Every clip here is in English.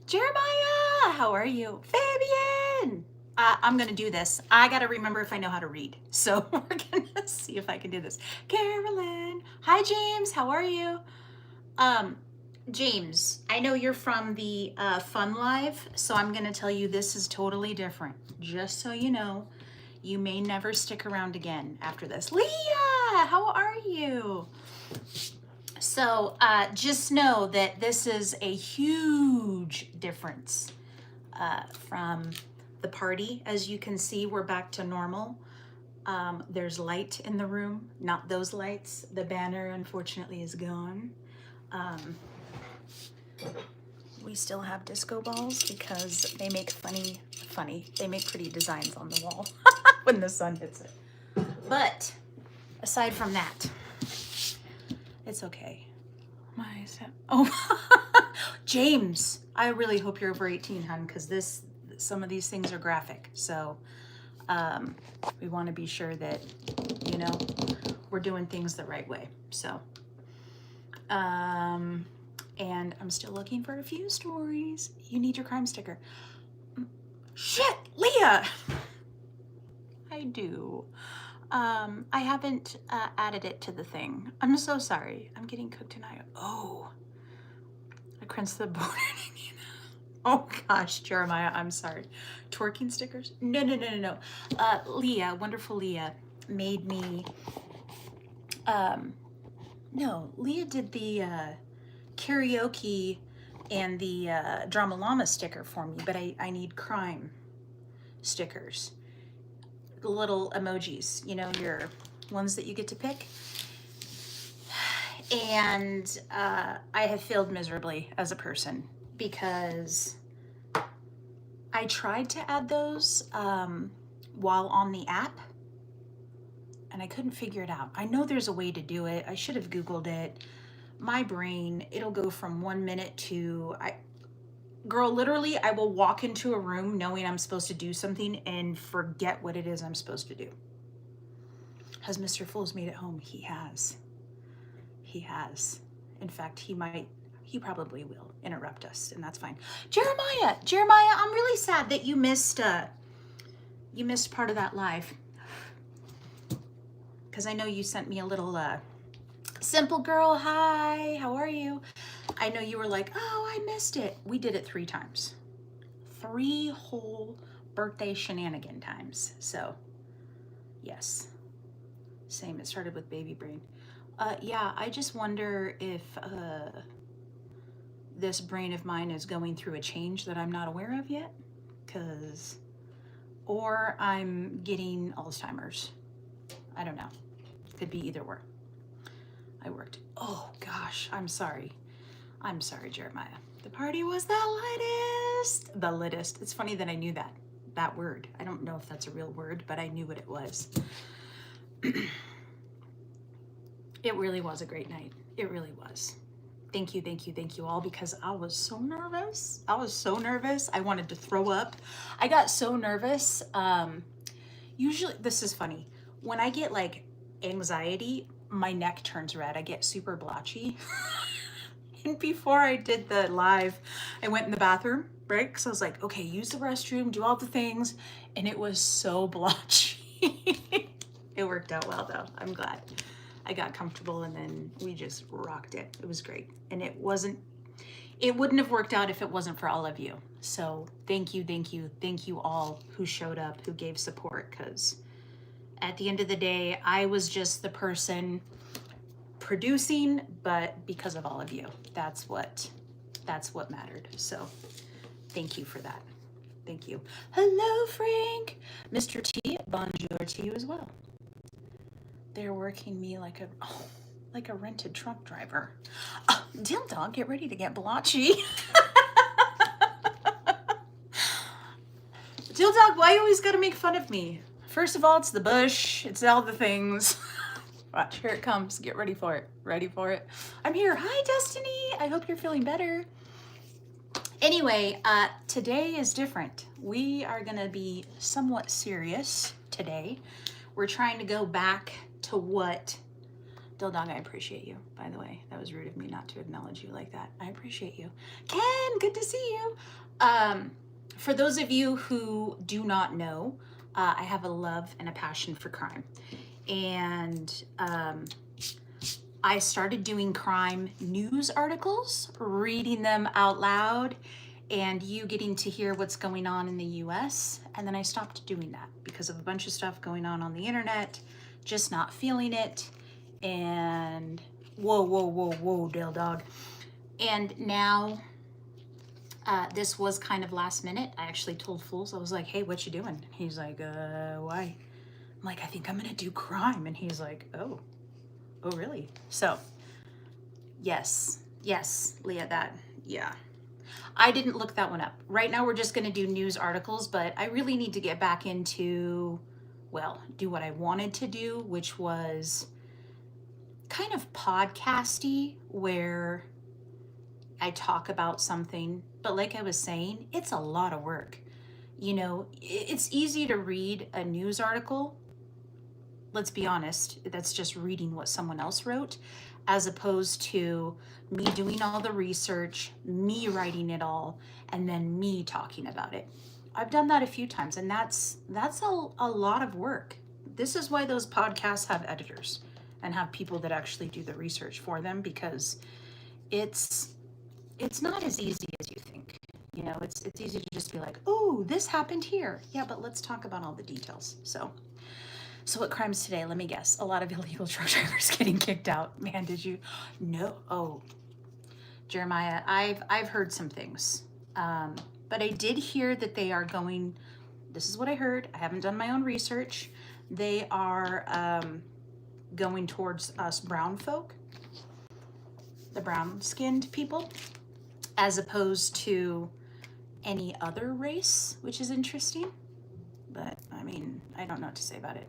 Jeremiah, how are you? Fabian! I'm gonna do this. I gotta remember if I know how to read. So we're gonna see if I can do this. Carolyn, hi James, how are you? Um, James, I know you're from the Fun Live, so I'm gonna tell you this is totally different. Just so you know, you may never stick around again after this. Leah, how are you? So just know that this is a huge difference from the party. As you can see, we're back to normal. There's light in the room, not those lights. The banner, unfortunately, is gone. We still have disco balls because they make they make pretty designs on the wall when the sun hits it. But aside from that, it's okay. Oh, James, I really hope you're over 18, hun, because some of these things are graphic. So we want to be sure that, you know, we're doing things the right way. So, and I'm still looking for a few stories. You need your crime sticker. Shit, Leah! I do. I haven't added it to the thing. I'm so sorry. I'm getting cooked tonight. Oh, I crinched the board. Oh gosh, Jeremiah, I'm sorry. Twerking stickers? No. Leah, wonderful Leah, made me, no, Leah did the karaoke and the Drama Llama sticker for me, but I need crime stickers. The little emojis, you know, your ones that you get to pick. And I have failed miserably as a person because I tried to add those while on the app and I couldn't figure it out. I know there's a way to do it. I should have Googled it. My brain, it'll go from 1 minute to, girl, literally, I will walk into a room knowing I'm supposed to do something and forget what it is I'm supposed to do. Has Mr. Fools made it home? He has. He has. In fact, he probably will interrupt us, and that's fine. Jeremiah, I'm really sad that you missed part of that live. Because I know you sent me a little simple girl, hi, how are you? I know you were like, oh, I missed it. We did it 3 times. 3 whole birthday shenanigan times. So, yes. Same, it started with baby brain. Yeah, I just wonder if this brain of mine is going through a change that I'm not aware of yet. Or I'm getting Alzheimer's. I don't know. Could be either or. I worked. Oh gosh, I'm sorry. I'm sorry, Jeremiah. The party was the lightest. The littest. It's funny that I knew that word. I don't know if that's a real word, but I knew what it was. It really was a great night. It really was. Thank you all, because I was so nervous. I wanted to throw up. I got so nervous. Usually, this is funny. When I get like anxiety, my neck turns red. I get super blotchy. And before I did the live, I went in the bathroom, right? Because I was like, okay, use the restroom, do all the things. And it was so blotchy. It worked out well though. I'm glad. I got comfortable and then we just rocked it. It was great. And it wouldn't have worked out if it wasn't for all of you. So thank you all who showed up, who gave support, because at the end of the day, I was just the person producing, but because of all of you, that's what mattered. So thank you for that. Thank you. Hello, Frank. Mr. T, bonjour to you as well. They're working me like a rented truck driver. Oh, Dill Dog, get ready to get blotchy. Dill Dog, why you always gotta make fun of me? First of all, it's the bush. It's all the things. Watch, here it comes. Get ready for it. Ready for it. I'm here. Hi, Destiny. I hope you're feeling better. Anyway, today is different. We are gonna be somewhat serious today. We're trying to go back to what Dill Dog, I appreciate you, by the way. That was rude of me not to acknowledge you like that. I appreciate you. Ken, good to see you. For those of you who do not know, I have a love and a passion for crime. And I started doing crime news articles, reading them out loud, and you getting to hear what's going on in the US. And then I stopped doing that because of a bunch of stuff going on the internet, just not feeling it. And whoa, Dill Dog. And now, this was kind of last minute. I actually told Fools, I was like, hey, what you doing? He's like, why? I'm like, I think I'm gonna do crime. And he's like, oh really? So, yes, Leah, yeah. I didn't look that one up. Right now we're just gonna do news articles, but I really need to get back into, well, do what I wanted to do, which was kind of podcasty, where I talk about something, but like I was saying, it's a lot of work. You know, it's easy to read a news article. Let's be honest, that's just reading what someone else wrote, as opposed to me doing all the research, me writing it all, and then me talking about it. I've done that a few times, and that's a lot of work. This is why those podcasts have editors and have people that actually do the research for them, because it's not as easy as you think. You know, it's easy to just be like, oh, this happened here. Yeah, but let's talk about all the details. So what crimes today? Let me guess. A lot of illegal truck drivers getting kicked out. Man, did you? No. Oh, Jeremiah, I've heard some things. But I did hear that they are going, this is what I heard. I haven't done my own research. They are going towards us brown folk, the brown-skinned people, as opposed to any other race, which is interesting. But I mean, I don't know what to say about it.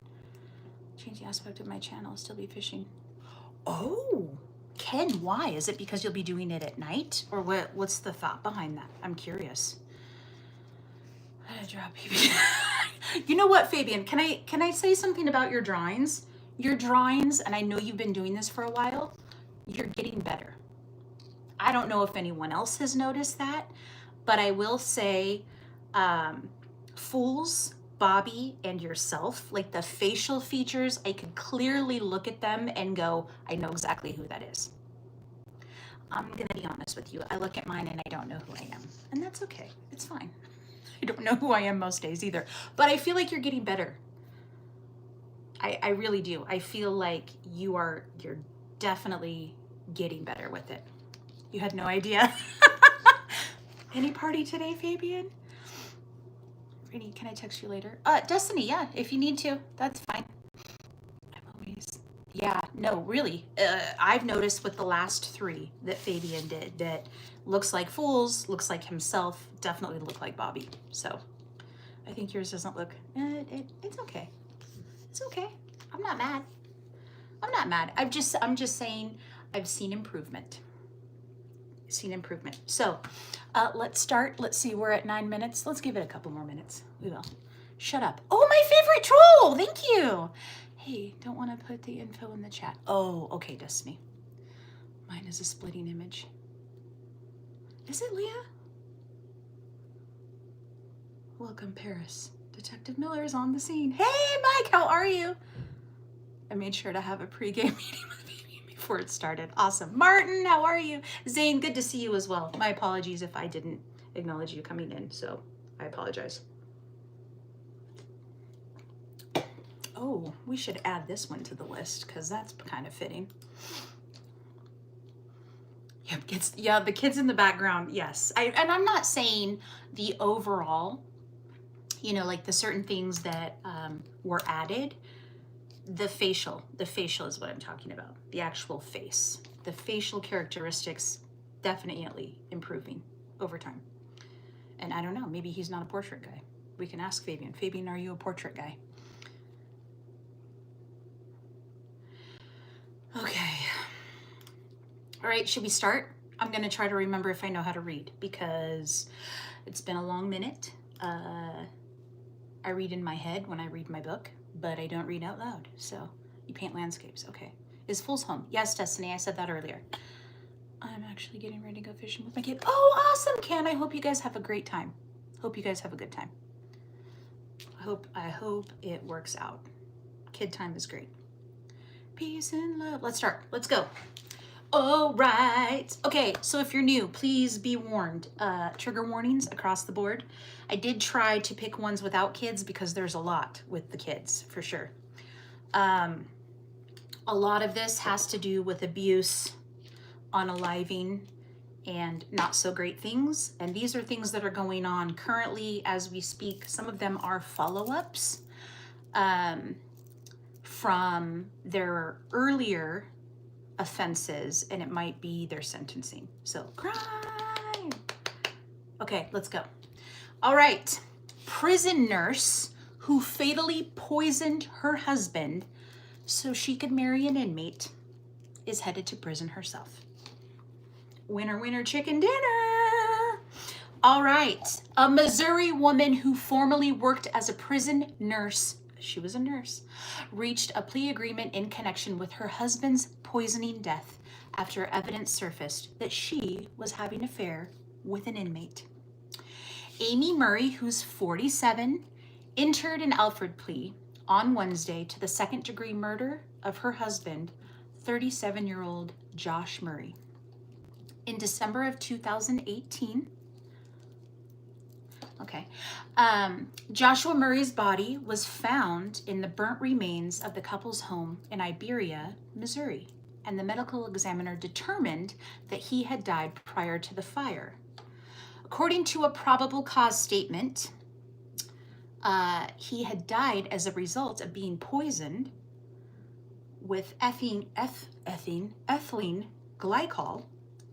Change the aspect of my channel, still be fishing. Oh, Ken, why? Is it because you'll be doing it at night? Or what's the thought behind that? I'm curious. I drop you know what, Fabian, can I say something about your drawings? Your drawings, and I know you've been doing this for a while, you're getting better. I don't know if anyone else has noticed that, but I will say, Fools, Bobby, and yourself, like the facial features, I could clearly look at them and go, I know exactly who that is. I'm gonna be honest with you. I look at mine and I don't know who I am, and that's okay. It's fine. I don't know who I am most days either, but I feel like you're getting better. I really do. I feel like you're definitely getting better with it. You had no idea. Any party today, Fabian? Rainy, can I text you later? Destiny, yeah, if you need to, that's fine. I'm always, yeah, no, really. I've noticed with the last 3 that Fabian did that looks like Fools, looks like himself, definitely look like Bobby. So I think yours doesn't look, it's okay. It's okay. I'm not mad. I'm not mad. I'm just saying I've seen improvement. So let's start. Let's see, we're at 9 minutes. Let's give it a couple more minutes. We will. Shut up. Oh, my favorite troll. Thank you. Hey, don't want to put the info in the chat. Oh, okay, Destiny. Mine is a splitting image. Is it Leah? Welcome, Paris. Detective Miller is on the scene. Hey, Mike, how are you? I made sure to have a pregame meeting with Fabian before it started. Awesome. Martin, how are you? Zane, good to see you as well. My apologies if I didn't acknowledge you coming in, so I apologize. Oh, we should add this one to the list because that's kind of fitting. Yep, the kids in the background, yes. And I'm not saying the overall, you know, like the certain things that were added. The facial is what I'm talking about. The actual face. The facial characteristics definitely improving over time. And I don't know, maybe he's not a portrait guy. We can ask Fabian. Fabian, are you a portrait guy? Okay. All right, should we start? I'm gonna try to remember if I know how to read because it's been a long minute. I read in my head when I read my book, but I don't read out loud. So you paint landscapes, okay. Is Fool's home? Yes, Destiny, I said that earlier. I'm actually getting ready to go fishing with my kid. Oh, awesome, Ken. I hope you guys have a great time. Hope you guys have a good time. I hope it works out. Kid time is great. Peace and love. Let's start. Let's go. All right. Okay, so if you're new, please be warned. Trigger warnings across the board. I did try to pick ones without kids because there's a lot with the kids, for sure. A lot of this has to do with abuse, unaliving, and not so great things. And these are things that are going on currently as we speak. Some of them are follow-ups from their earlier offenses, and it might be their sentencing. So, crime. Okay, let's go. All right. Prison nurse who fatally poisoned her husband so she could marry an inmate is headed to prison herself. Winner, winner, chicken dinner. All right. A Missouri woman who formerly worked as a prison nurse, she was a nurse, reached a plea agreement in connection with her husband's poisoning death after evidence surfaced that she was having an affair with an inmate. Amy Murray, who's 47, entered an Alford plea on Wednesday to the second-degree murder of her husband, 37-year-old Josh Murray. In December of 2018, Joshua Murray's body was found in the burnt remains of the couple's home in Iberia, Missouri, and the medical examiner determined that he had died prior to the fire. According to a probable cause statement, he had died as a result of being poisoned with ethylene glycol,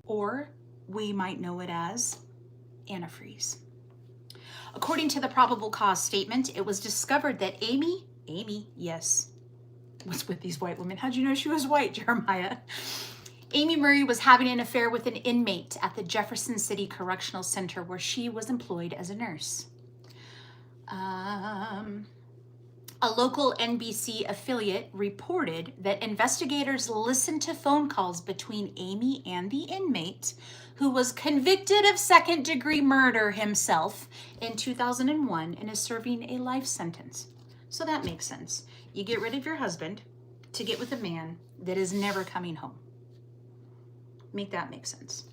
or we might know it as antifreeze. According to the probable cause statement, it was discovered that Amy, yes, was with these white women. How'd you know she was white, Jeremiah? Amy Murray was having an affair with an inmate at the Jefferson City Correctional Center where she was employed as a nurse. A local NBC affiliate reported that investigators listened to phone calls between Amy and the inmate, who was convicted of second-degree murder himself in 2001 and is serving a life sentence. So that makes sense. You get rid of your husband to get with a man that is never coming home. Make that make sense.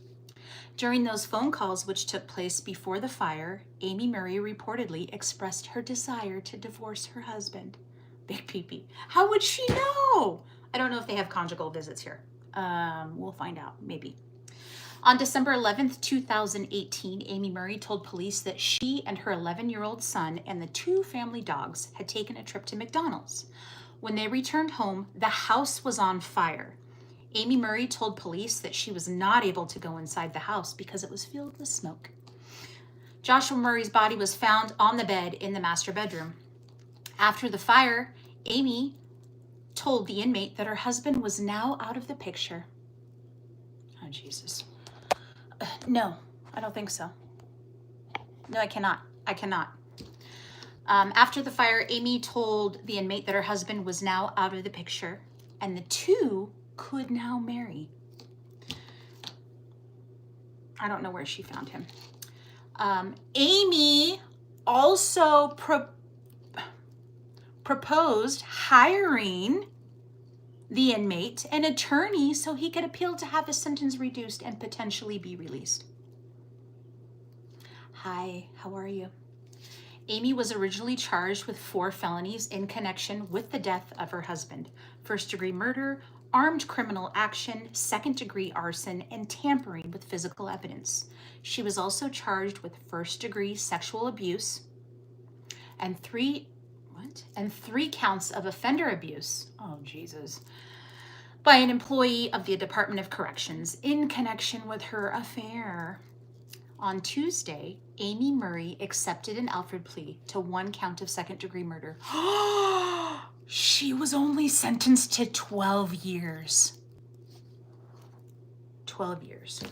During those phone calls, which took place before the fire, Amy Murray reportedly expressed her desire to divorce her husband. Big pee-pee. How would she know? I don't know if they have conjugal visits here. We'll find out, maybe. On December 11th, 2018, Amy Murray told police that she and her 11-year-old son and the 2 family dogs had taken a trip to McDonald's. When they returned home, the house was on fire. Amy Murray told police that she was not able to go inside the house because it was filled with smoke. Joshua Murray's body was found on the bed in the master bedroom. After the fire, Amy told the inmate that her husband was now out of the picture. Oh, Jesus. No, I don't think so. No, I cannot. After the fire, Amy told the inmate that her husband was now out of the picture and the 2 could now marry. I don't know where she found him. Amy also proposed hiring the inmate an attorney so he could appeal to have his sentence reduced and potentially be released. Hi, how are you? Amy was originally charged with 4 felonies in connection with the death of her husband: first-degree murder, armed criminal action, second-degree arson, and tampering with physical evidence. She was also charged with first-degree sexual abuse and 3 counts of offender abuse. Oh, Jesus. By an employee of the Department of Corrections in connection with her affair. On Tuesday, Amy Murray accepted an Alford plea to 1 count of second-degree murder. She was only sentenced to 12 years. 12 years.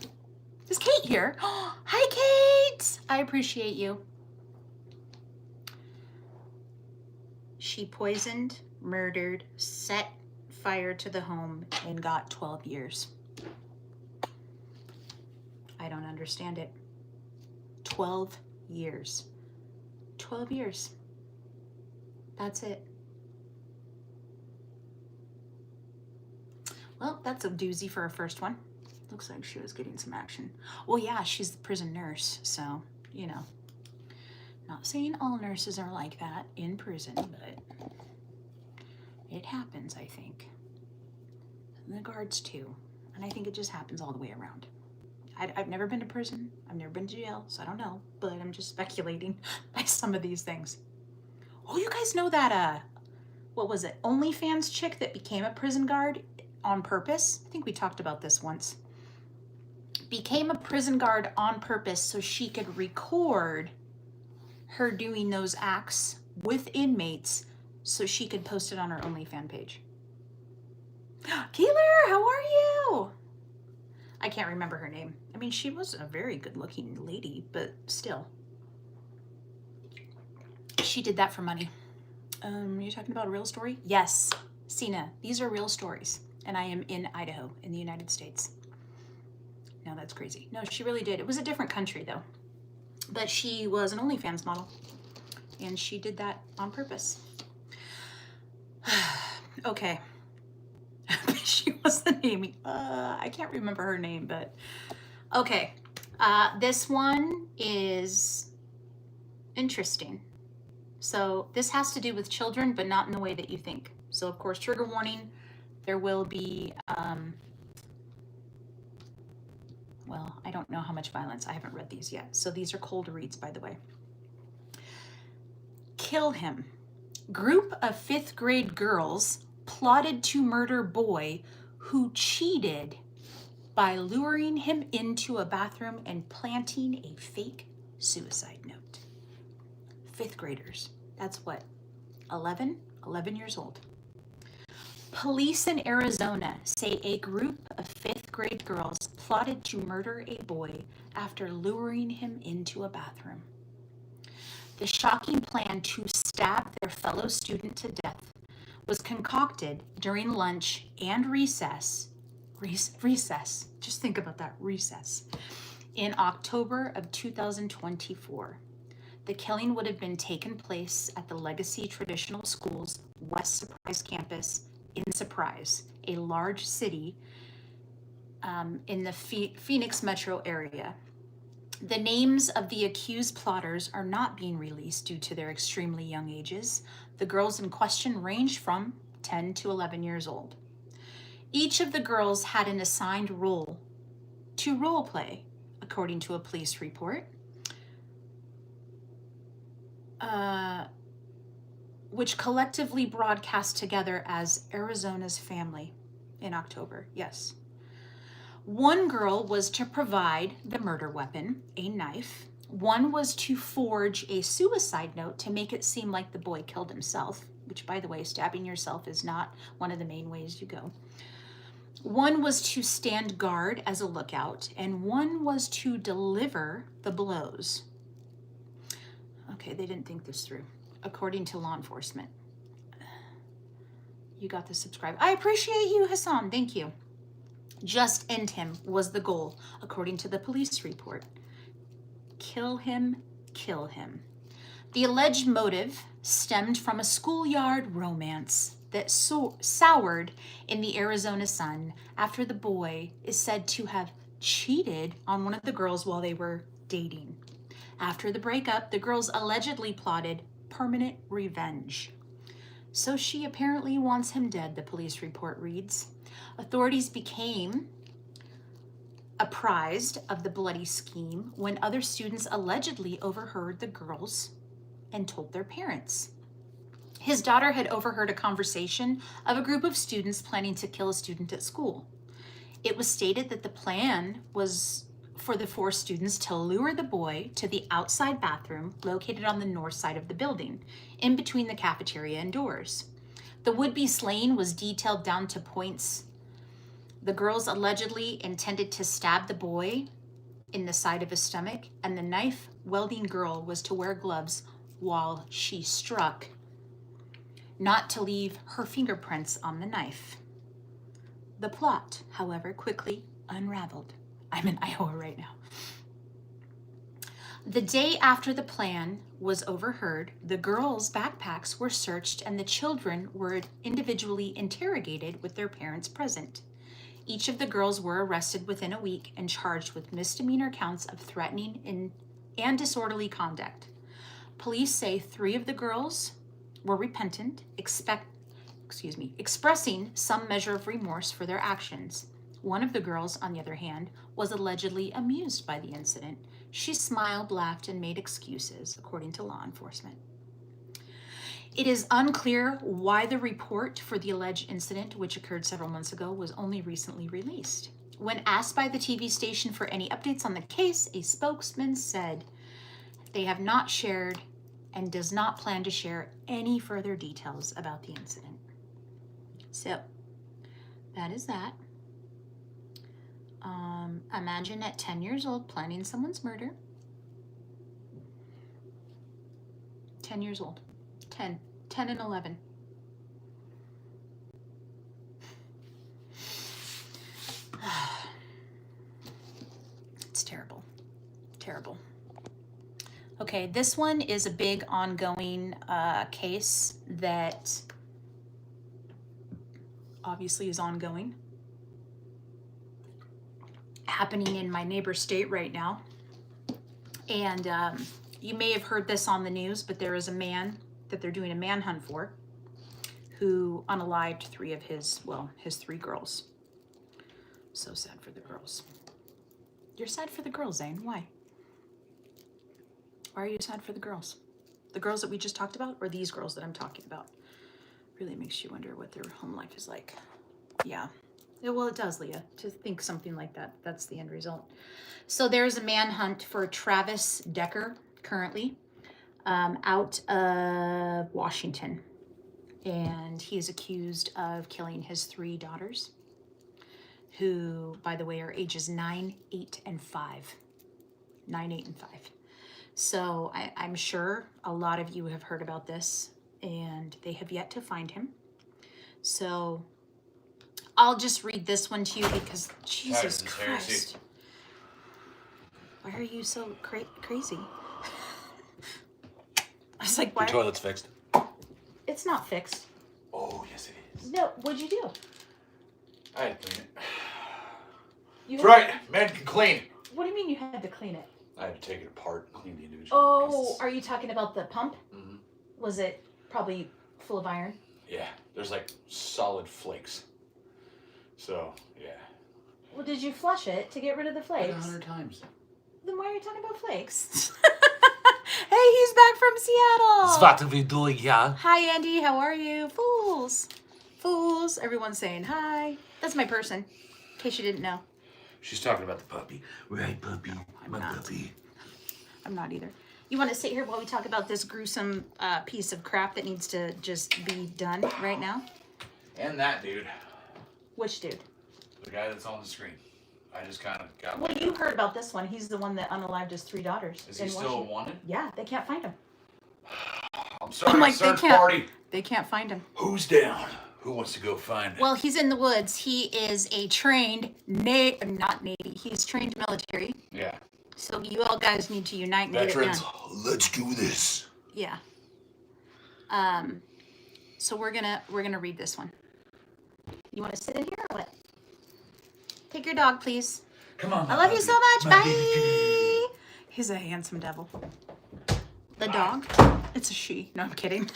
Is Kate here? Hi, Kate. I appreciate you. She poisoned, murdered, set fire to the home and got 12 years. I don't understand it. 12 years. 12 years. That's it. Well, that's a doozy for a first one. Looks like she was getting some action. Well, yeah, she's the prison nurse, so, you know. Not saying all nurses are like that in prison, but it happens, I think. And the guards, too. And I think it just happens all the way around. I've never been to prison. I've never been to jail, so I don't know. But I'm just speculating by some of these things. Oh, you guys know that, what was it? OnlyFans chick that became a prison guard on purpose? I think we talked about this once. Became a prison guard on purpose so she could record her doing those acts with inmates so she could post it on her OnlyFans page. Keeler, how are you? I can't remember her name. I mean, she was a very good looking lady, but still. She did that for money. You're talking about a real story? Yes, Sina, these are real stories. And I am in Idaho, in the United States. No, that's crazy. No, she really did. It was a different country though. But she was an OnlyFans model. And she did that on purpose. Okay. She wasn't Amy. I can't remember her name, but okay. This one is interesting. So this has to do with children, but not in the way that you think. So of course, trigger warning, there will be, well, I don't know how much violence. I haven't read these yet. So these are cold reads, by the way. Kill him. Group of 5th grade girls plotted to murder boy who cheated by luring him into a bathroom and planting a fake suicide note. 5th graders. That's what, 11 years old. Police in Arizona say a group of 5th grade girls plotted to murder a boy after luring him into a bathroom. The shocking plan to stab their fellow student to death was concocted during lunch and recess, just think about that, recess, in October of 2024. The killing would have been taken place at the Legacy Traditional School's West Surprise campus in Surprise, a large city in the Phoenix metro area. The names of the accused plotters are not being released due to their extremely young ages. The girls in question ranged from 10 to 11 years old. Each of the girls had an assigned role to role play, according to a police report, which collectively broadcast together as Arizona's Family in October. Yes. One girl was to provide the murder weapon, a knife. One was to forge a suicide note to make it seem like the boy killed himself, which, by the way, stabbing yourself is not one of the main ways you go. One was to stand guard as a lookout, and one was to deliver the blows. Okay, they didn't think this through, according to law enforcement. You got the subscribe. I appreciate you, Hassan. Thank you. Just end him was the goal, according to the police report. Kill him, kill him. The alleged motive stemmed from a schoolyard romance that soured in the Arizona sun after the boy is said to have cheated on one of the girls while they were dating. After the breakup, the girls allegedly plotted permanent revenge. So she apparently wants him dead, the police report reads. Authorities became apprised of the bloody scheme when other students allegedly overheard the girls and told their parents. His daughter had overheard a conversation of a group of students planning to kill a student at school. It was stated that the plan was for the 4 students to lure the boy to the outside bathroom located on the north side of the building, in between the cafeteria and doors. The would-be slaying was detailed down to points. The girls allegedly intended to stab the boy in the side of his stomach, and the knife-wielding girl was to wear gloves while she struck, not to leave her fingerprints on the knife. The plot, however, quickly unraveled. I'm in Iowa right now. The day after the plan was overheard, the girls' backpacks were searched and the children were individually interrogated with their parents present. Each of the girls were arrested within a week and charged with misdemeanor counts of threatening and disorderly conduct. Police say 3 of the girls were repentant, expressing some measure of remorse for their actions. One of the girls, on the other hand, was allegedly amused by the incident. She smiled, laughed, and made excuses, according to law enforcement. It is unclear why the report for the alleged incident, which occurred several months ago, was only recently released. When asked by the TV station for any updates on the case, a spokesman said they have not shared and does not plan to share any further details about the incident. So, that is that. Imagine at 10 years old planning someone's murder. 10 years old. 10 and 11. It's terrible. Terrible. Okay, this one is a big ongoing case that obviously is ongoing. Happening in my neighbor state right now. And you may have heard this on the news, but there is a man that they're doing a manhunt for who unalived 3 of his 3 girls. So sad for the girls. You're sad for the girls, Zane. Why? Why are you sad for the girls? The girls that we just talked about, or these girls that I'm talking about? Really makes you wonder what their home life is like. Yeah. Well, it does, Leah, to think something like that. That's the end result. So there's a manhunt for Travis Decker currently out of Washington. And he is accused of killing his 3 daughters, who, by the way, are ages 9, 8, and 5. 9, 8, and 5. So I'm sure a lot of you have heard about this, and they have yet to find him. So I'll just read this one to you because Jesus Christ. Why are you so crazy? I was like, why? Your toilet's fixed. It's not fixed. Oh, yes it is. No, what'd you do? I had to clean it. That's right, man can clean. What do you mean you had to clean it? I had to take it apart and clean the individual pieces. Are you talking about the pump? Mm-hmm. Was it probably full of iron? Yeah, there's like solid flakes. So, yeah. Well, did you flush it to get rid of the flakes? Like 100 times. Then why are you talking about flakes? Hey, he's back from Seattle. What are we doing here? Hi, Andy. How are you? Fools. Fools. Everyone's saying hi. That's my person, in case you didn't know. She's talking about the puppy. Right, puppy. My puppy. I'm not either. You want to sit here while we talk about this gruesome piece of crap that needs to just be done right now? And that dude. Which dude? The guy that's on the screen. I just kind of got... Well, you heard about this one. He's the one that unalived his 3 daughters. Is he still wanted? Yeah, they can't find him. I'm sorry, I'm like, third party. They can't find him. Who's down? Who wants to go find him? Well, he's in the woods. He is a trained, not Navy. He's trained military. Yeah. So you all guys need to unite and Veterans, get it done. let's do this. Yeah. So we're gonna read this one. You want to sit in here or what? Take your dog, please. Come on. I love you so much. My Bye. baby. He's a handsome devil. The dog? It's a she. No, I'm kidding.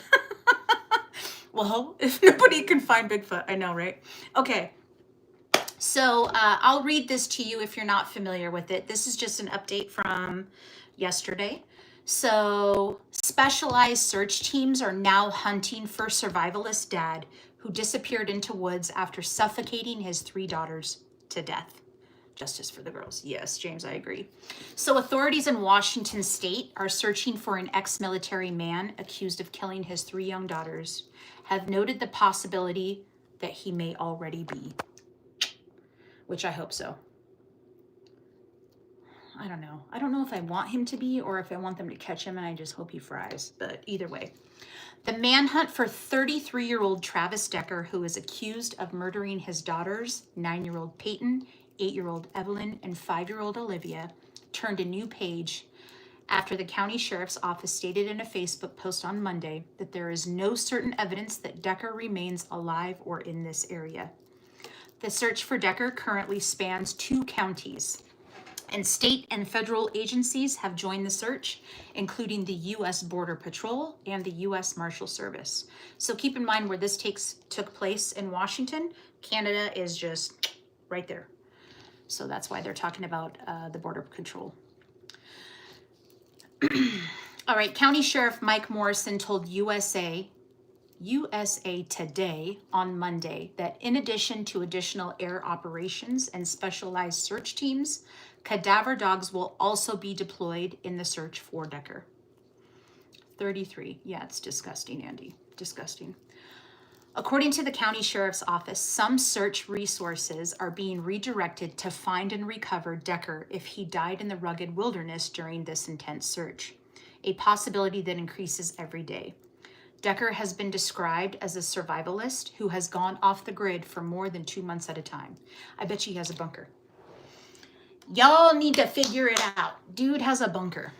Well, if nobody can find Bigfoot, I know, right? Okay. So I'll read this to you if you're not familiar with it. This is just an update from yesterday. So specialized search teams are now hunting for survivalist dad who disappeared into woods after suffocating his 3 daughters to death. Justice for the girls. Yes, James, I agree. So authorities in Washington state are searching for an ex-military man accused of killing his 3 young daughters, have noted the possibility that he may already be, which I hope so. I don't know. I don't know if I want him to be or if I want them to catch him and I just hope he fries. But either way. The manhunt for 33-year-old Travis Decker, who is accused of murdering his daughters, 9-year-old Peyton, 8-year-old Evelyn, and 5-year-old Olivia, turned a new page after the county sheriff's office stated in a Facebook post on Monday that there is no certain evidence that Decker remains alive or in this area. The search for Decker currently spans 2 counties, and state and federal agencies have joined the search, including the U.S. Border Patrol and the U.S. Marshal Service. So keep in mind where this took place in Washington, Canada is just right there. So that's why they're talking about the Border Patrol. All right, County Sheriff Mike Morrison told USA Today on Monday that in addition to additional air operations and specialized search teams, cadaver dogs will also be deployed in the search for Decker. 33. Yeah, it's disgusting, Andy. Disgusting. According to the county sheriff's office, some search resources are being redirected to find and recover Decker if he died in the rugged wilderness during this intense search, a possibility that increases every day. Decker has been described as a survivalist who has gone off the grid for more than 2 months at a time. I bet he has a bunker. Y'all need to figure it out. Dude has a bunker.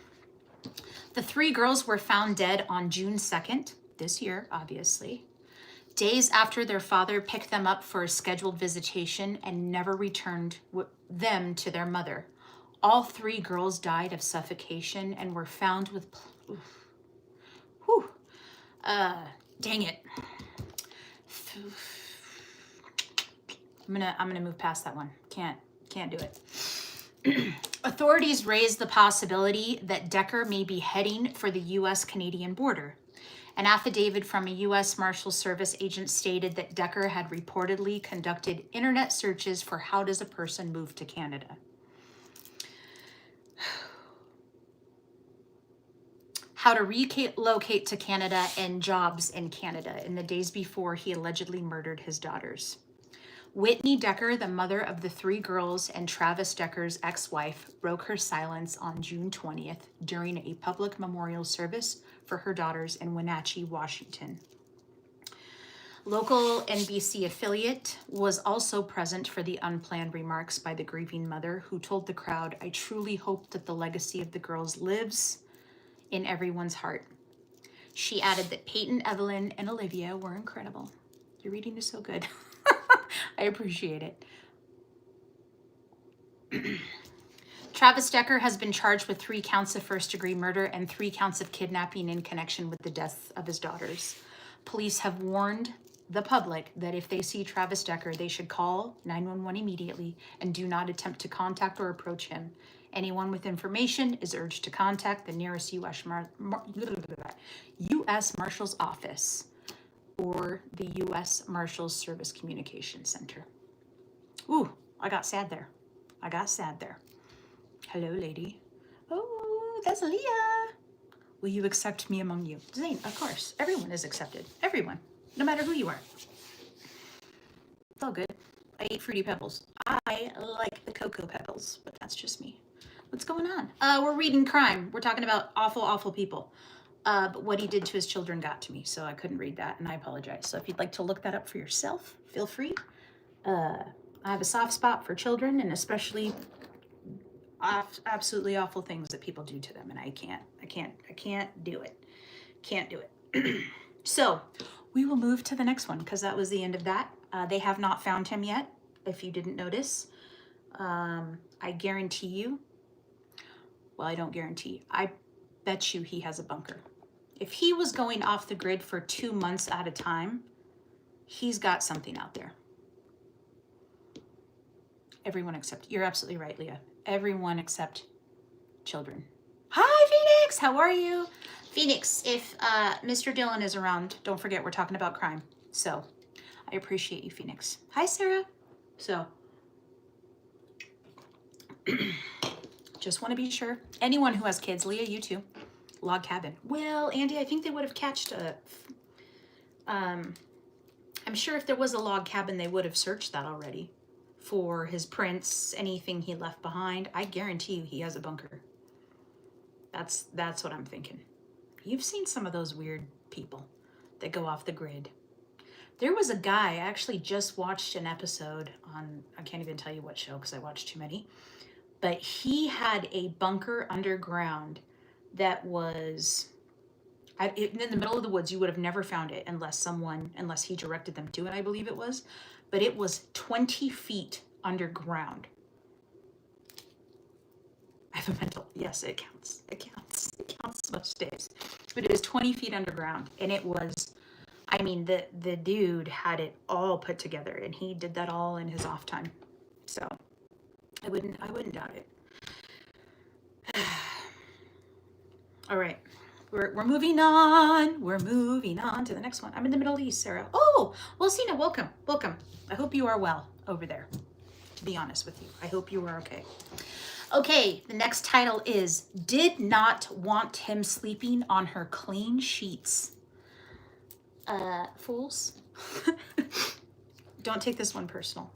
The 3 girls were found dead on June 2nd, this year, obviously, days after their father picked them up for a scheduled visitation and never returned them to their mother. All 3 girls died of suffocation and were found with... dang it. I'm gonna move past that one. Can't do it. Authorities raised the possibility that Decker may be heading for the U.S.-Canadian border. An affidavit from a U.S. Marshal Service agent stated that Decker had reportedly conducted internet searches for how does a person move to Canada. How to relocate to Canada and jobs in Canada in the days before he allegedly murdered his daughters. Whitney Decker, the mother of the 3 girls and Travis Decker's ex-wife, broke her silence on June 20th during a public memorial service for her daughters in Wenatchee, Washington. Local NBC affiliate was also present for the unplanned remarks by the grieving mother, who told the crowd, "I truly hope that the legacy of the girls lives in everyone's heart." She added that Peyton, Evelyn, and Olivia were incredible. Your reading is so good. I appreciate it. Travis Decker has been charged with 3 counts of first-degree murder and 3 counts of kidnapping in connection with the deaths of his daughters. Police have warned the public that if they see Travis Decker, they should call 911 immediately and do not attempt to contact or approach him. Anyone with information is urged to contact the nearest U.S. Marshal's office or the U.S. Marshals Service Communication Center. Ooh, I got sad there. Hello, lady. Oh, that's Leah. Will you accept me among you? Zane, of course. Everyone is accepted. Everyone. No matter who you are. It's all good. I eat Fruity Pebbles. I like the Cocoa Pebbles, but that's just me. What's going on? We're reading crime. We're talking about awful, awful people. But what he did to his children got to me, so I couldn't read that, and I apologize. So if you'd like to look that up for yourself, feel free. I have a soft spot for children, and especially absolutely awful things that people do to them, and I can't do it. Can't do it. So we will move to the next one, because that was the end of that. They have not found him yet, if you didn't notice. I guarantee you, well, I don't guarantee, I bet you he has a bunker. If he was going off the grid for 2 months at a time, he's got something out there. Everyone except, you're absolutely right, Leah. Everyone except children. Hi, Phoenix, how are you? Phoenix, if Mr. Dillon is around, don't forget we're talking about crime. So I appreciate you, Phoenix. Hi, Sarah. So just want to be sure. Anyone who has kids, Leah, you too. Log cabin. Well, Andy, I think they would have catched a... I'm sure if there was a log cabin, they would have searched that already. for his prints, anything he left behind. I guarantee you he has a bunker. That's what I'm thinking. You've seen some of those weird people that go off the grid. There was a guy, I actually just watched an episode on, I can't even tell you what show because I watched too many, but he had a bunker underground that was in the middle of the woods. You would have never found it unless he directed them to it, I believe it was. But it was 20 feet underground. I have a mental, yes, it counts. It counts most days. But it was 20 feet underground. And it was, I mean, the dude had it all put together, and he did that all in his off time. So I wouldn't doubt it. All right. We're moving on. We're moving on to the next one. I'm in the Middle East, Sarah. Oh, well, Sina, welcome. Welcome. I hope you are well over there, to be honest with you. I hope you are okay. Okay, the next title is Did Not Want Him Sleeping on Her Clean Sheets. Fools. Don't take this one personal.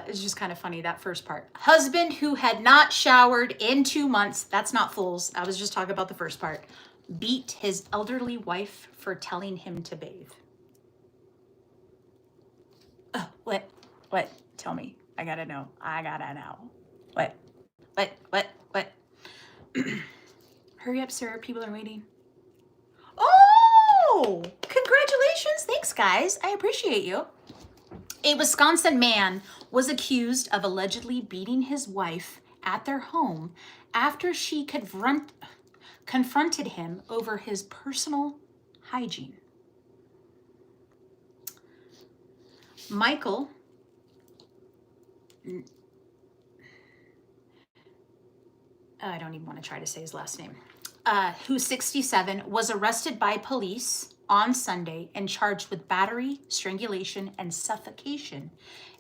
It's just kind of funny, that first part. Husband who had not showered in 2 months, that's not fools. I was just talking about the first part. Beat his elderly wife for telling him to bathe. What? Tell me. I gotta know. What? Hurry up, sir. People are waiting. Oh, congratulations. Thanks, guys. I appreciate you. A Wisconsin man was accused of allegedly beating his wife at their home after she confronted him over his personal hygiene. Michael, I don't even want to try to say his last name, who's 67, was arrested by police on Sunday and charged with battery, strangulation, and suffocation,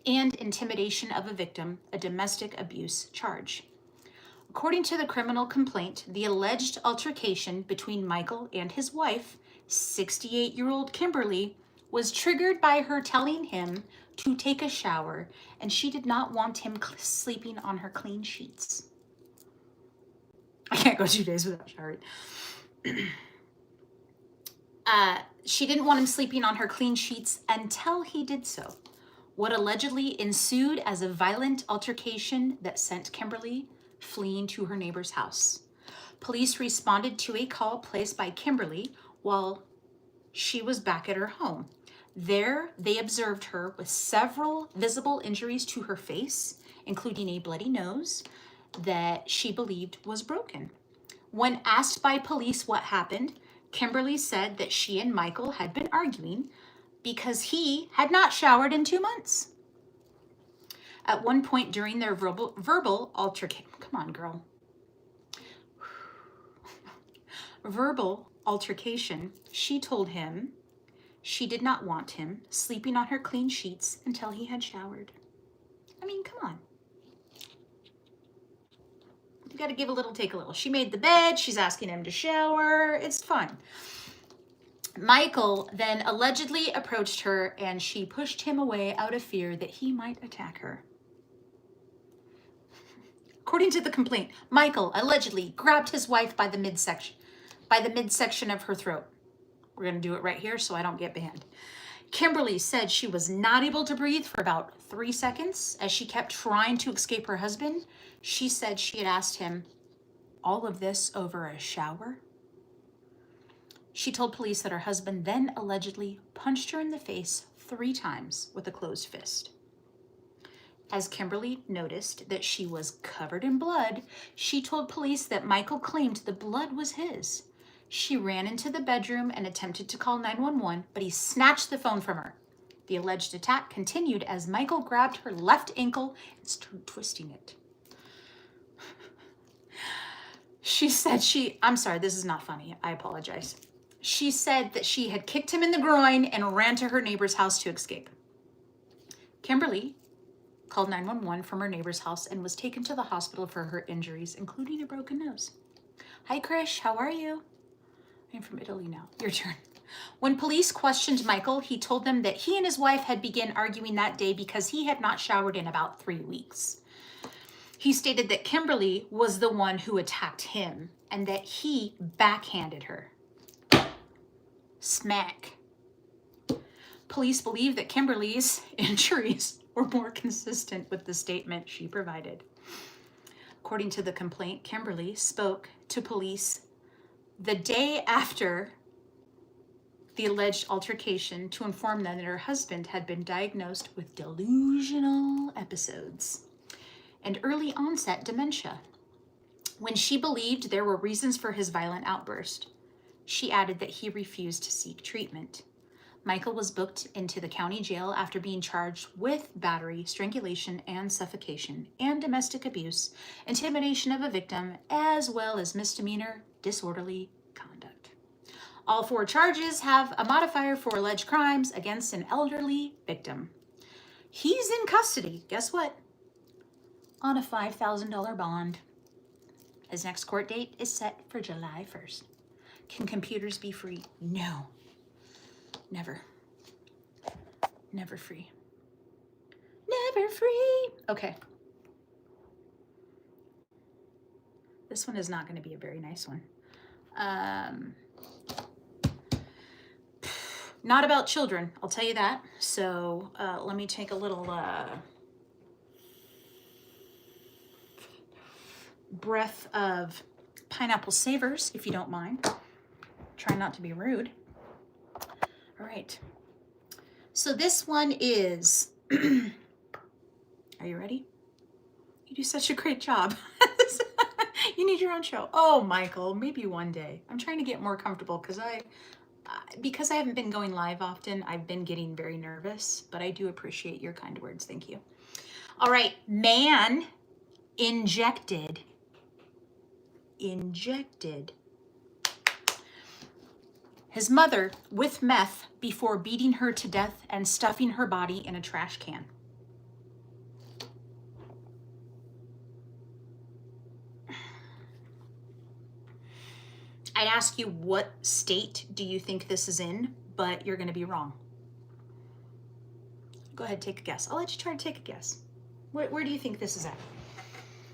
and intimidation of a victim, a domestic abuse charge. According to the criminal complaint, the alleged altercation between Michael and his wife, 68-year-old Kimberly, was triggered by her telling him to take a shower, and she did not want him sleeping on her clean sheets. I can't go 2 days without showering. She didn't want him sleeping on her clean sheets until he did so. What allegedly ensued as a violent altercation that sent Kimberly fleeing to her neighbor's house. Police responded to a call placed by Kimberly while she was back at her home. There, they observed her with several visible injuries to her face, including a bloody nose that she believed was broken. When asked by police what happened, Kimberly said that she and Michael had been arguing because he had not showered in 2 months. At one point during their verbal altercation, come on, girl. Verbal altercation, she told him she did not want him sleeping on her clean sheets until he had showered. I mean, come on. You got to give a little, take a little. She made the bed. She's asking him to shower. It's fun. Michael then allegedly approached her and she pushed him away out of fear that he might attack her. According to the complaint, Michael allegedly grabbed his wife by the midsection of her throat. We're going to do it right here so I don't get banned. Kimberly said she was not able to breathe for about 3 seconds as she kept trying to escape her husband. She said she had asked him all of this over a shower. She told police that her husband then allegedly punched her in the face 3 times with a closed fist. As Kimberly noticed that she was covered in blood, she told police that Michael claimed the blood was his. She ran into the bedroom and attempted to call 911, but he snatched the phone from her. The alleged attack continued as Michael grabbed her left ankle and started twisting it. She said I'm sorry, this is not funny. I apologize. She said that she had kicked him in the groin and ran to her neighbor's house to escape. Kimberly called 911 from her neighbor's house and was taken to the hospital for her injuries, including a broken nose. Hi, Krish. How are you? I'm from Italy now. Your turn. When police questioned Michael, he told them that he and his wife had begun arguing that day because he had not showered in about 3 weeks. He stated that Kimberly was the one who attacked him and that he backhanded her. Smack. Police believe that Kimberly's injuries were more consistent with the statement she provided. According to the complaint, Kimberly spoke to police the day after the alleged altercation to inform them that her husband had been diagnosed with delusional episodes and early onset dementia. When she believed there were reasons for his violent outburst, she added that he refused to seek treatment. Michael was booked into the county jail after being charged with battery, strangulation, and suffocation, and domestic abuse, intimidation of a victim, as well as misdemeanor disorderly conduct. All 4 charges have a modifier for alleged crimes against an elderly victim. He's in custody, guess what? On a $5,000 bond. His next court date is set for July 1st. Can computers be free? No. Never. Never free. Never free. Okay. This one is not going to be a very nice one. Not about children, I'll tell you that. So let me take a little breath of pineapple savers, if you don't mind. Try not to be rude. All right. So this one is, are you ready? You do such a great job. You need your own show. Oh, Michael, maybe one day. I'm trying to get more comfortable because I haven't been going live often. I've been getting very nervous, but I do appreciate your kind words. Thank you. All right. Man injected his mother with meth before beating her to death and stuffing her body in a trash can. I'd ask you, what state do you think this is in, but you're going to be wrong. Go ahead, take a guess. I'll let you try to take a guess. Where do you think this is at?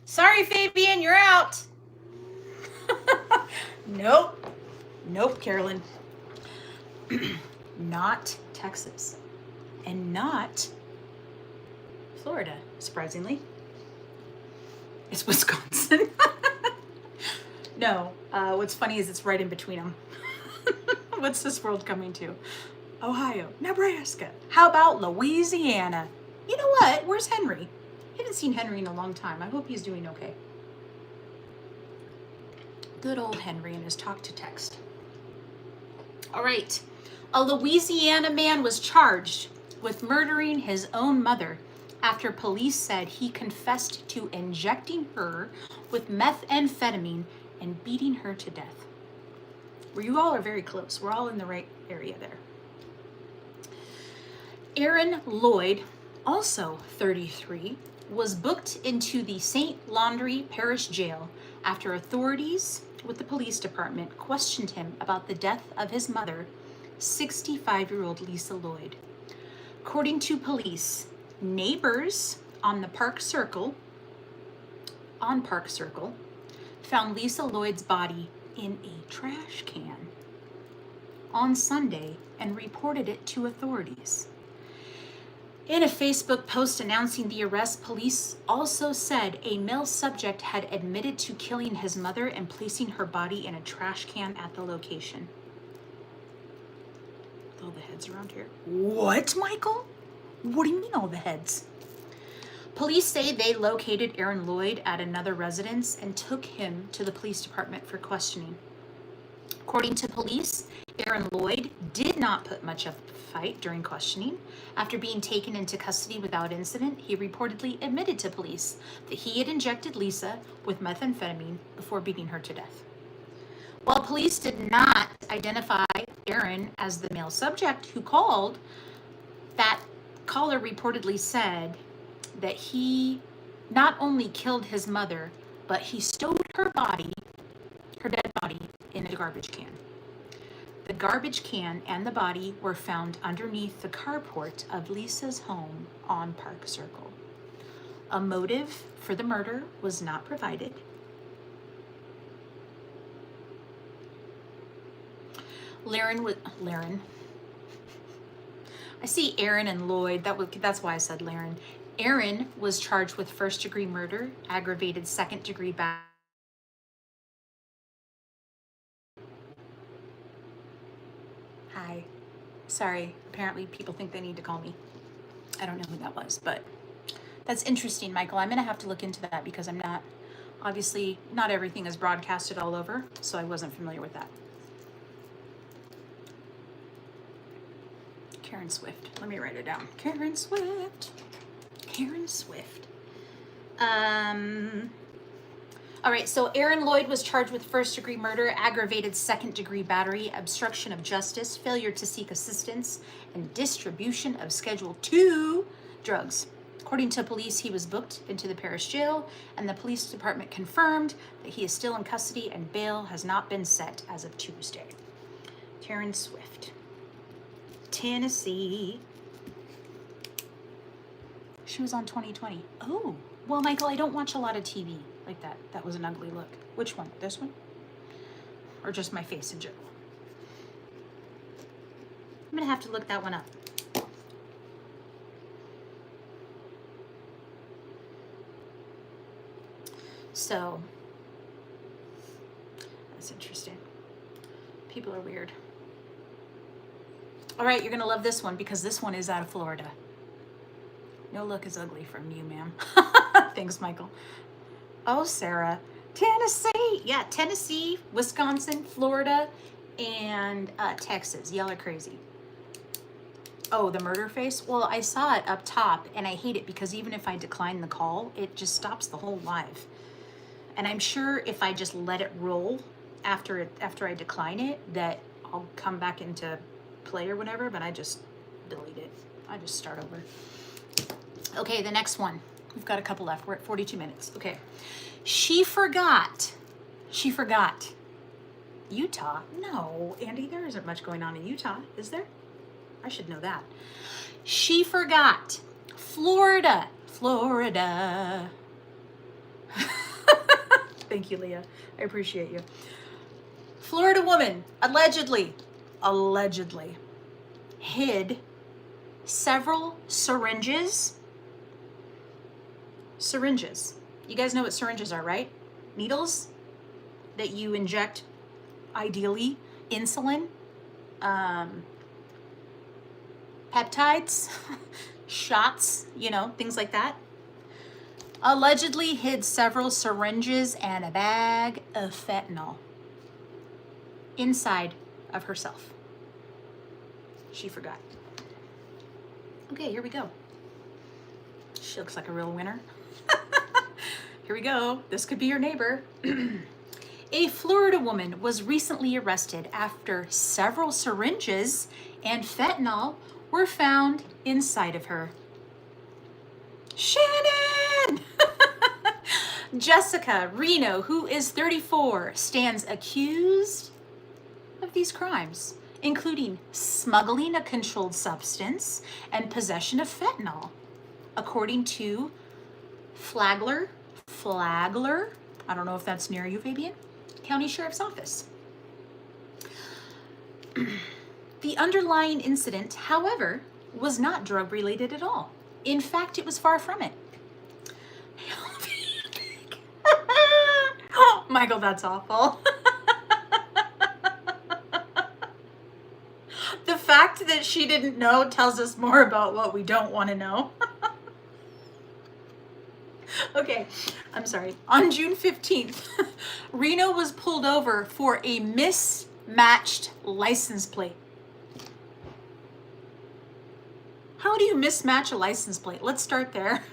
Sorry, Fabian, you're out. Nope, Carolyn. Not Texas. And not Florida, surprisingly. It's Wisconsin. No, what's funny is it's right in between them. What's this world coming to? Ohio, Nebraska. How about Louisiana? You know what? Where's Henry? I haven't seen Henry in a long time. I hope he's doing okay. Good old Henry and his talk to text. All right. A Louisiana man was charged with murdering his own mother after police said he confessed to injecting her with methamphetamine and beating her to death. Well, you all are very close. We're all in the right area there. Aaron Lloyd, also 33, was booked into the St. Laundry Parish Jail after authorities with the police department questioned him about the death of his mother, 65-year-old Lisa Lloyd. According to police, neighbors on Park Circle, found Lisa Lloyd's body in a trash can on Sunday and reported it to authorities. In a Facebook post announcing the arrest, police also said a male subject had admitted to killing his mother and placing her body in a trash can at the location. With all the heads around here. What, Michael? What do you mean all the heads? Police say they located Aaron Lloyd at another residence and took him to the police department for questioning. According to police, Aaron Lloyd did not put much of a fight during questioning. After being taken into custody without incident, he reportedly admitted to police that he had injected Lisa with methamphetamine before beating her to death. While police did not identify Aaron as the male subject who called, that caller reportedly said that he not only killed his mother, but he stowed her dead body, in a garbage can. The garbage can and the body were found underneath the carport of Lisa's home on Park Circle. A motive for the murder was not provided. Laren. I see Aaron and Lloyd. That's why I said Laren. Aaron was charged with first-degree murder, aggravated second-degree battery. Hi. Sorry. Apparently people think they need to call me. I don't know who that was, but that's interesting, Michael. I'm going to have to look into that because obviously not everything is broadcasted all over, so I wasn't familiar with that. Karen Swift. Let me write it down. Karen Swift. All right, so Aaron Lloyd was charged with first-degree murder, aggravated second-degree battery, obstruction of justice, failure to seek assistance, and distribution of Schedule II drugs. According to police, he was booked into the parish jail, and the police department confirmed that he is still in custody and bail has not been set as of Tuesday. Karen Swift. Tennessee. She was on 2020. Oh, well, Michael, I don't watch a lot of TV like that. That was an ugly look. Which one? This one? Or just my face in general? I'm going to have to look that one up. So, that's interesting. People are weird. All right, you're going to love this one because this one is out of Florida. No look is ugly from you, ma'am. Thanks, Michael. Oh, Sarah. Tennessee. Yeah, Tennessee, Wisconsin, Florida, and Texas. Y'all are crazy. Oh, the murder face? Well, I saw it up top, and I hate it because even if I decline the call, it just stops the whole live. And I'm sure if I just let it roll after I decline it, that I'll come back into play or whatever, but I just delete it. I just start over. Okay, the next one. We've got a couple left. We're at 42 minutes. Okay. She forgot. Utah? No, Andy, there isn't much going on in Utah, is there? I should know that. She forgot. Florida. Thank you, Leah. I appreciate you. Florida woman allegedly hid several syringes. You guys know what syringes are, right? Needles that you inject, ideally, insulin, peptides, shots, things like that. Allegedly hid several syringes and a bag of fentanyl inside of herself. She forgot. Okay, here we go. She looks like a real winner. Here we go. This could be your neighbor. A Florida woman was recently arrested after several syringes and fentanyl were found inside of her. Shannon! Jessica Reno, who is 34, stands accused of these crimes, including smuggling a controlled substance and possession of fentanyl, according to Flagler, I don't know if that's near you, Fabian, County Sheriff's Office. The underlying incident, however, was not drug-related at all. In fact, it was far from it. Oh, Michael, that's awful. The fact that she didn't know tells us more about what we don't want to know. Okay, I'm sorry. On June 15th, Reno was pulled over for a mismatched license plate. How do you mismatch a license plate? Let's start there.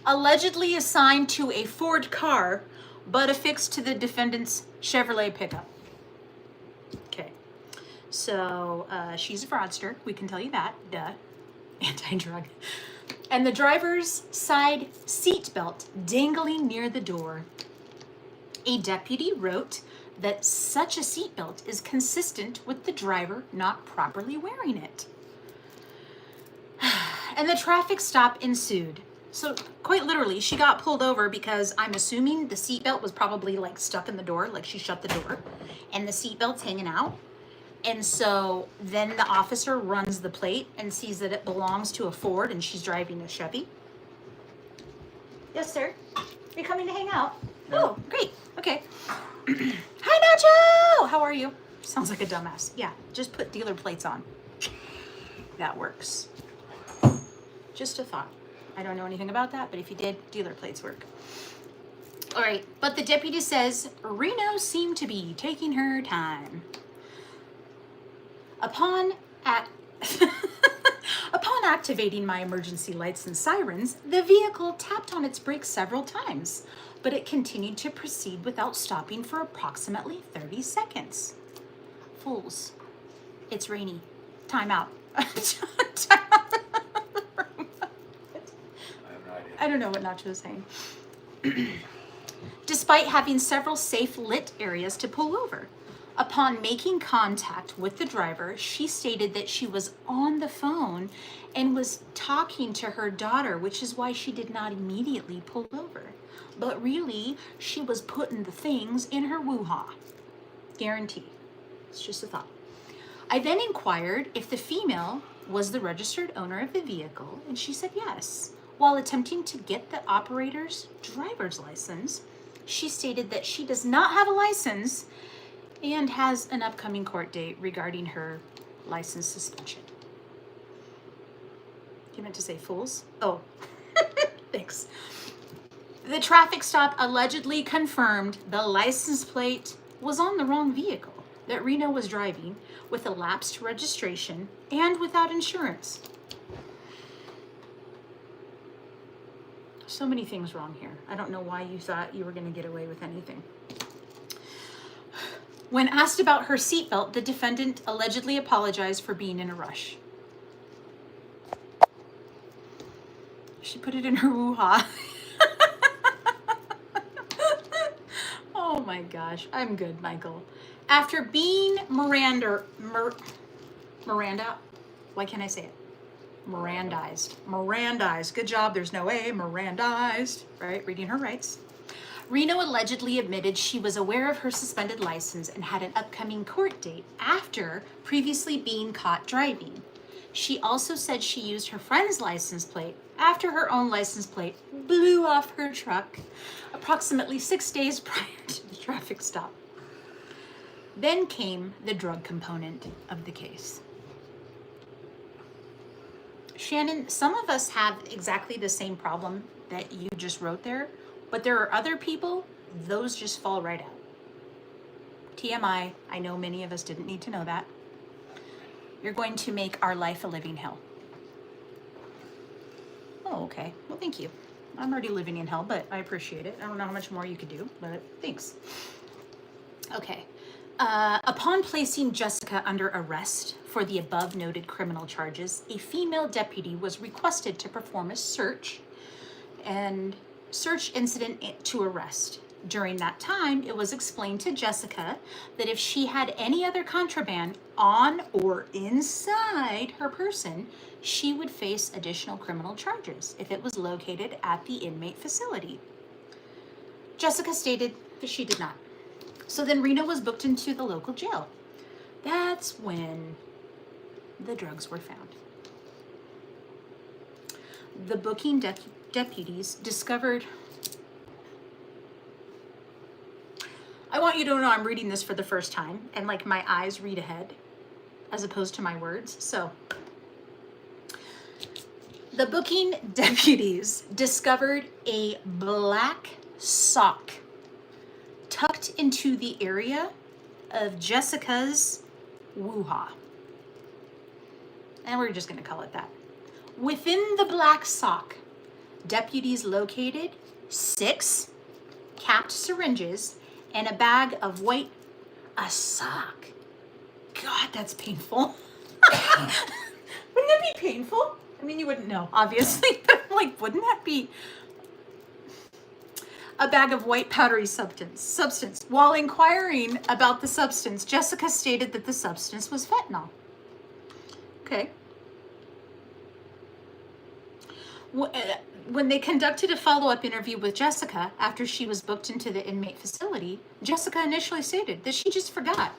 Allegedly assigned to a Ford car, but affixed to the defendant's Chevrolet pickup. Okay, so she's a fraudster. We can tell you that. Duh. Anti-drug. And the driver's side seat belt dangling near the door. A deputy wrote that such a seatbelt is consistent with the driver not properly wearing it. And the traffic stop ensued. So quite literally, she got pulled over because I'm assuming the seatbelt was probably like stuck in the door, like she shut the door, and the seatbelt's hanging out. And so then the officer runs the plate and sees that it belongs to a Ford and she's driving a Chevy. Yes, sir. You're coming to hang out? Oh, great. Okay. Hi, Nacho! How are you? Sounds like a dumbass. Yeah, just put dealer plates on. That works. Just a thought. I don't know anything about that, but if you did, dealer plates work. All right, but the deputy says Reno seemed to be taking her time. Upon activating my emergency lights and sirens, the vehicle tapped on its brakes several times, but it continued to proceed without stopping for approximately 30 seconds. Fools. It's rainy. Time out. Time out. I don't know what Nacho was saying. Despite having several safe lit areas to pull over. Upon making contact with the driver, she stated that she was on the phone and was talking to her daughter, which is why she did not immediately pull over. But really, she was putting the things in her woo-ha. Guarantee. It's just a thought. I then inquired if the female was the registered owner of the vehicle, and she said yes. While attempting to get the operator's driver's license, she stated that she does not have a license and has an upcoming court date regarding her license suspension. You meant to say fools? Oh, thanks. The traffic stop allegedly confirmed the license plate was on the wrong vehicle that Reno was driving with a lapsed registration and without insurance. So many things wrong here. I don't know why you thought you were going to get away with anything. When asked about her seatbelt, the defendant allegedly apologized for being in a rush. She put it in her woo-ha. Oh my gosh, I'm good, Michael. After being Miranda, why can't I say it? Mirandized. Good job, there's no A, Mirandized, right? Reading her rights. Reno allegedly admitted she was aware of her suspended license and had an upcoming court date after previously being caught driving. She also said she used her friend's license plate after her own license plate blew off her truck approximately 6 days prior to the traffic stop. Then came the drug component of the case. Shannon, some of us have exactly the same problem that you just wrote there, but there are other people, those just fall right out. TMI, I know many of us didn't need to know that. You're going to make our life a living hell. Oh, okay. Well, thank you. I'm already living in hell, but I appreciate it. I don't know how much more you could do, but thanks. Okay. Upon placing Jessica under arrest for the above noted criminal charges, a female deputy was requested to perform a search incident to arrest. During that time, it was explained to Jessica that if she had any other contraband on or inside her person, she would face additional criminal charges if it was located at the inmate facility. Jessica stated that she did not. So then Reno was booked into the local jail. That's when the drugs were found. The booking deputies discovered... I want you to know I'm reading this for the first time, and like my eyes read ahead as opposed to my words. So the booking deputies discovered a black sock tucked into the area of Jessica's woo-ha. And we're just going to call it that. Within the black sock, deputies located 6 capped syringes and a bag of white, a sock. God, that's painful. Wouldn't that be painful? I mean, you wouldn't know, obviously, but like, wouldn't that be? a bag of white powdery substance. While inquiring about the substance, Jessica stated that the substance was fentanyl. Okay. When they conducted a follow-up interview with Jessica after she was booked into the inmate facility, Jessica initially stated that she just forgot.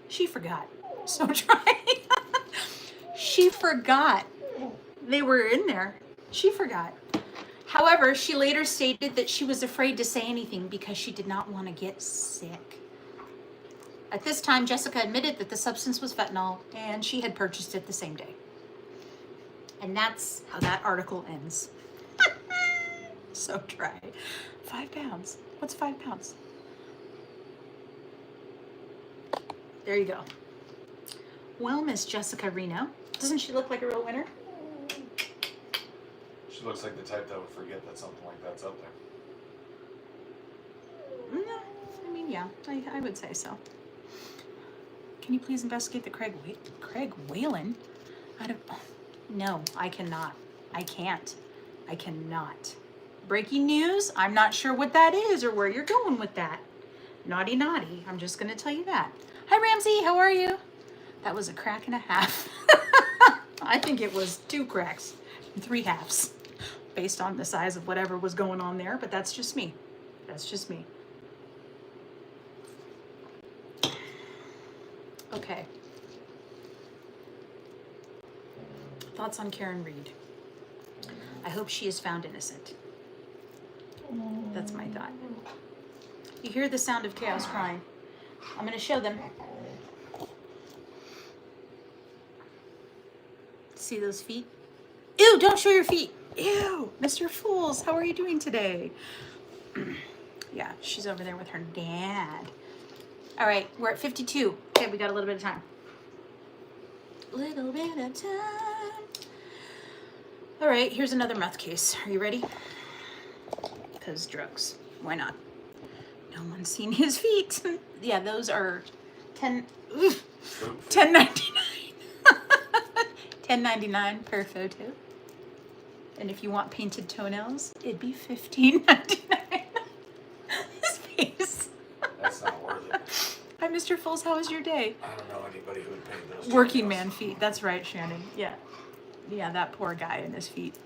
She forgot. So try. She forgot they were in there. She forgot. However, she later stated that she was afraid to say anything because she did not want to get sick. At this time, Jessica admitted that the substance was fentanyl and she had purchased it the same day. And that's how that article ends. So dry. 5 pounds. What's 5 pounds? There you go. Well, Miss Jessica Reno, doesn't she look like a real winner? She looks like the type that would forget that something like that's out there. No, I mean, yeah, I would say so. Can you please investigate the Craig Whalen? No, I cannot. I can't. I cannot. Breaking news, I'm not sure what that is or where you're going with that. Naughty, naughty. I'm just going to tell you that. Hi, Ramsey. How are you? That was a crack and a half. I think it was 2 cracks and 3 halves based on the size of whatever was going on there, but that's just me. That's just me. Okay. Thoughts on Karen Reed? I hope she is found innocent. That's my thought. You hear the sound of chaos crying. I'm going to show them. See those feet? Ew, don't show your feet. Ew, Mr. Fools, how are you doing today? Yeah, she's over there with her dad. All right, we're at 52. Okay, we got a little bit of time. Little bit of time. All right, here's another meth case. Are you ready? Because drugs. Why not? No one's seen his feet. Yeah, those are 10.99. 10.99 per photo. And if you want painted toenails, it'd be $15.99. His face. That's not worth it. Hi, Mr. Fools. How was your day? I don't know anybody who would paint those. Working toenails. man feet. That's right, Shannon. Yeah. Yeah, that poor guy and his feet.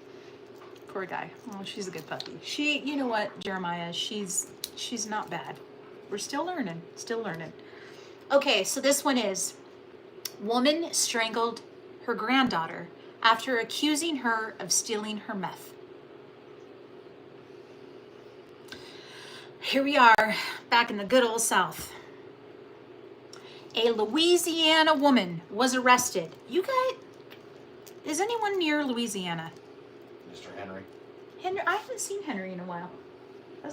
Poor guy. Oh, she's a good puppy. She, you know what, Jeremiah, she's not bad. We're still learning. Still learning. Okay, so this one is: woman strangled her granddaughter after accusing her of stealing her meth. Here we are, back in the good old South. A Louisiana woman was arrested. You guys, is anyone near Louisiana? Mr. Henry. Henry, I haven't seen Henry in a while.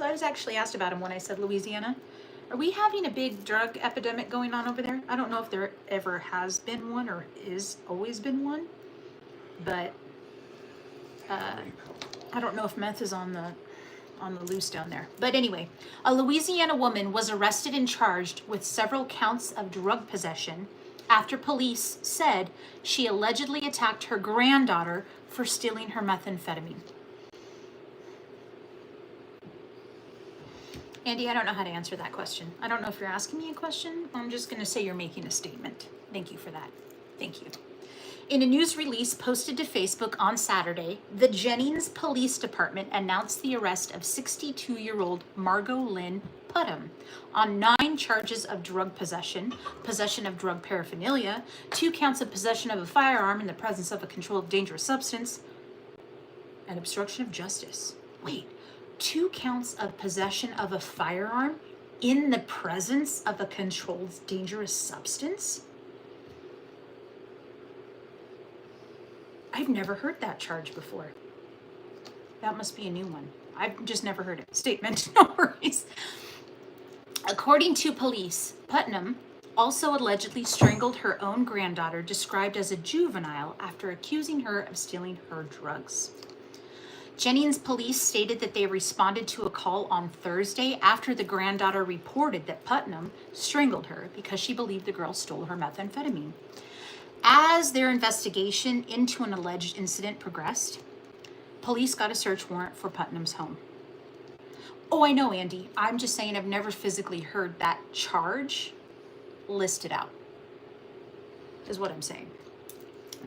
I was actually asked about him when I said Louisiana. Are we having a big drug epidemic going on over there? I don't know if there ever has been one or is always been one, but I don't know if meth is on the loose down there. But anyway, a Louisiana woman was arrested and charged with several counts of drug possession after police said she allegedly attacked her granddaughter for stealing her methamphetamine. Andy, I don't know how to answer that question. I don't know if you're asking me a question. I'm just going to say you're making a statement. Thank you for that. Thank you. In a news release posted to Facebook on Saturday, the Jennings Police Department announced the arrest of 62-year-old Margot Lynn Putnam on 9 charges of drug possession, possession of drug paraphernalia, 2 counts of possession of a firearm in the presence of a controlled dangerous substance, and obstruction of justice. Wait, 2 counts of possession of a firearm in the presence of a controlled dangerous substance? I've never heard that charge before. That must be a new one. I've just never heard it. Statement, no worries. According to police, Putnam also allegedly strangled her own granddaughter, described as a juvenile, after accusing her of stealing her drugs. Jennings police stated that they responded to a call on Thursday after the granddaughter reported that Putnam strangled her because she believed the girl stole her methamphetamine. As their investigation into an alleged incident progressed, police got a search warrant for Putnam's home. Oh, I know, Andy. I'm just saying I've never physically heard that charge listed out, is what I'm saying.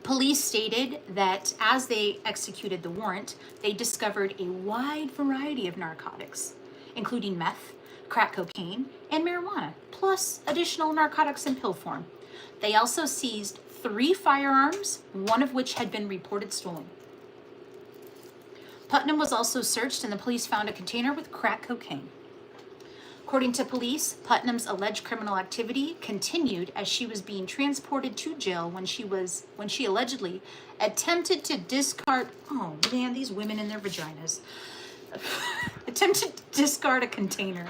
Police stated that as they executed the warrant, they discovered a wide variety of narcotics, including meth, crack cocaine, and marijuana, plus additional narcotics in pill form. They also seized 3 firearms, one of which had been reported stolen. Putnam was also searched, and the police found a container with crack cocaine. According to police, Putnam's alleged criminal activity continued as she was being transported to jail when she allegedly attempted to discard, oh man, these women and their vaginas, attempted to discard a container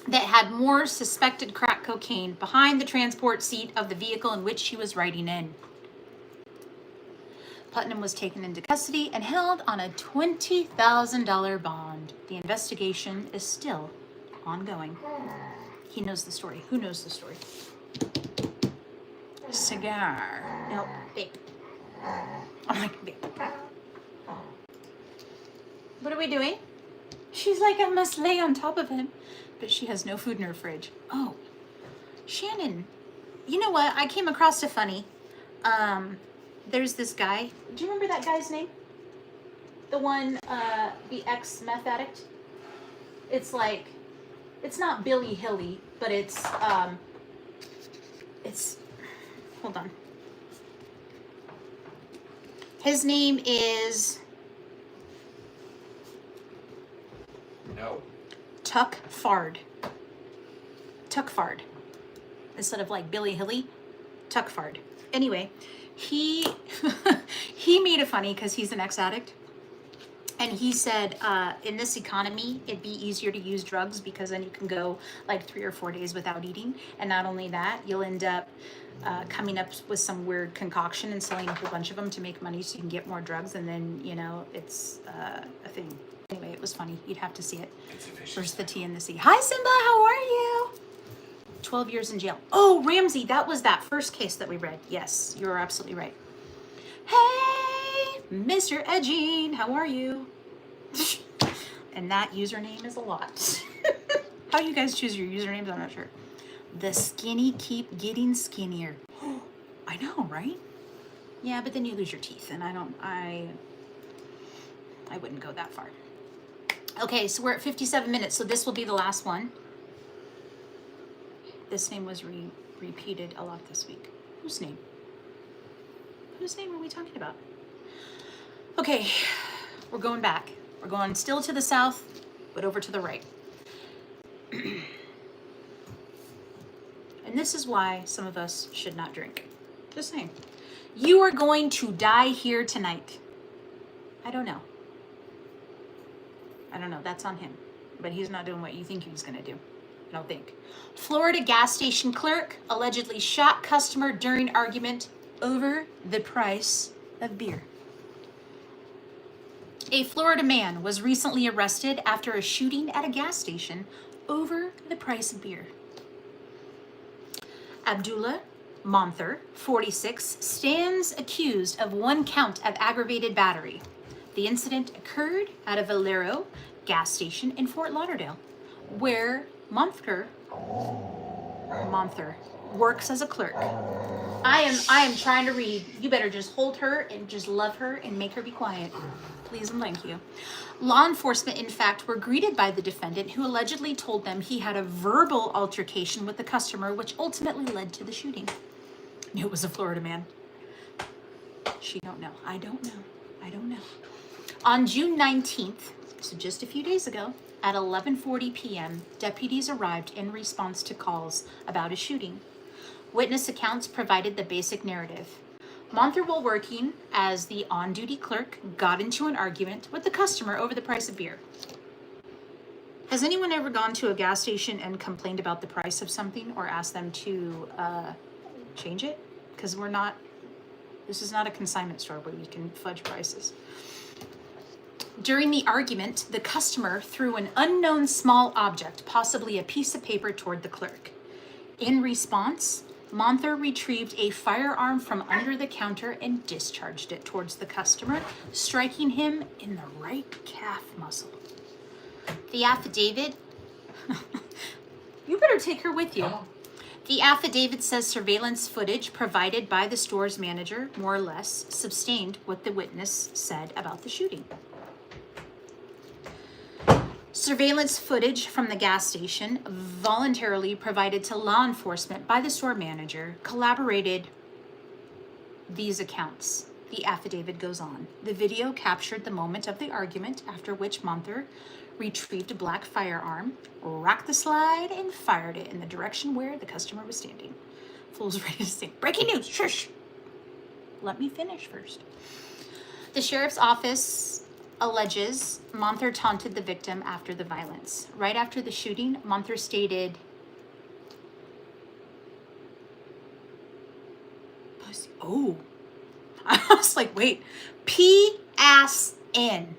that had more suspected crack cocaine behind the transport seat of the vehicle in which she was riding in. Putnam was taken into custody and held on a $20,000 bond. The investigation is still ongoing. He knows the story. Who knows the story? Cigar. No, babe. I'm like, babe. What are we doing? She's like, I must lay on top of him. But she has no food in her fridge. Oh, Shannon. You know what? I came across a funny. There's this guy. Do you remember that guy's name? The one, the ex-meth addict? It's like, it's not Billy Hilly, but it's, hold on. His name is... No. Tuck Fard. Tuck Fard. Instead of like Billy Hilly, Tuck Fard. Anyway, he made it funny because he's an ex-addict. And he said, in this economy, it'd be easier to use drugs because then you can go like 3 or 4 days without eating. And not only that, you'll end up coming up with some weird concoction and selling a whole bunch of them to make money so you can get more drugs. And then, you know, it's a thing. Anyway, it was funny. You'd have to see it. First the T and the C. Hi, Simba. How are you? 12 years in jail. Oh, Ramsey, that was that first case that we read. Yes, you're absolutely right. Hey, Mr. Edging, how are you? And that username is a lot. How you guys choose your usernames, I'm not sure. The skinny keep getting skinnier. I know, right? Yeah, but then you lose your teeth, and I wouldn't go that far. Okay, so we're at 57 minutes, so this will be the last one. This name was repeated a lot this week. Whose name? Whose name are we talking about? Okay, we're going back. We're going still to the south, but over to the right. And this is why some of us should not drink. Just saying. You are going to die here tonight. I don't know. That's on him. But he's not doing what you think he's going to do. I don't think. Florida gas station clerk allegedly shot customer during argument over the price of beer. A Florida man was recently arrested after a shooting at a gas station over the price of beer. Abdullah Monther, 46, stands accused of 1 count of aggravated battery. The incident occurred at a Valero gas station in Fort Lauderdale, where Monther works as a clerk. I am trying to read. You better just hold her and just love her and make her be quiet. Please and thank you. Law enforcement, in fact, were greeted by the defendant, who allegedly told them he had a verbal altercation with the customer, which ultimately led to the shooting. It was a Florida man. She don't know. I don't know. On June 19th, so just a few days ago, at 11:40 p.m., deputies arrived in response to calls about a shooting. Witness accounts provided the basic narrative. Monther, while working as the on-duty clerk, got into an argument with the customer over the price of beer. Has anyone ever gone to a gas station and complained about the price of something or asked them to change it? Because this is not a consignment store where we can fudge prices. During the argument, the customer threw an unknown small object, possibly a piece of paper, toward the clerk. In response, Monther retrieved a firearm from under the counter and discharged it towards the customer, striking him in the right calf muscle. The affidavit, you better take her with you. Oh. The affidavit says surveillance footage provided by the store's manager, more or less, sustained what the witness said about the shooting. Surveillance footage from the gas station, voluntarily provided to law enforcement by the store manager, corroborated these accounts. The affidavit goes on. The video captured the moment of the argument, after which Monther retrieved a black firearm, rocked the slide, and fired it in the direction where the customer was standing. Fool's ready to say, breaking news, shush. Let me finish first. The sheriff's office alleges Monther taunted the victim after the violence. Right after the shooting, Monther stated, oh, I was like, wait, P-ass-N.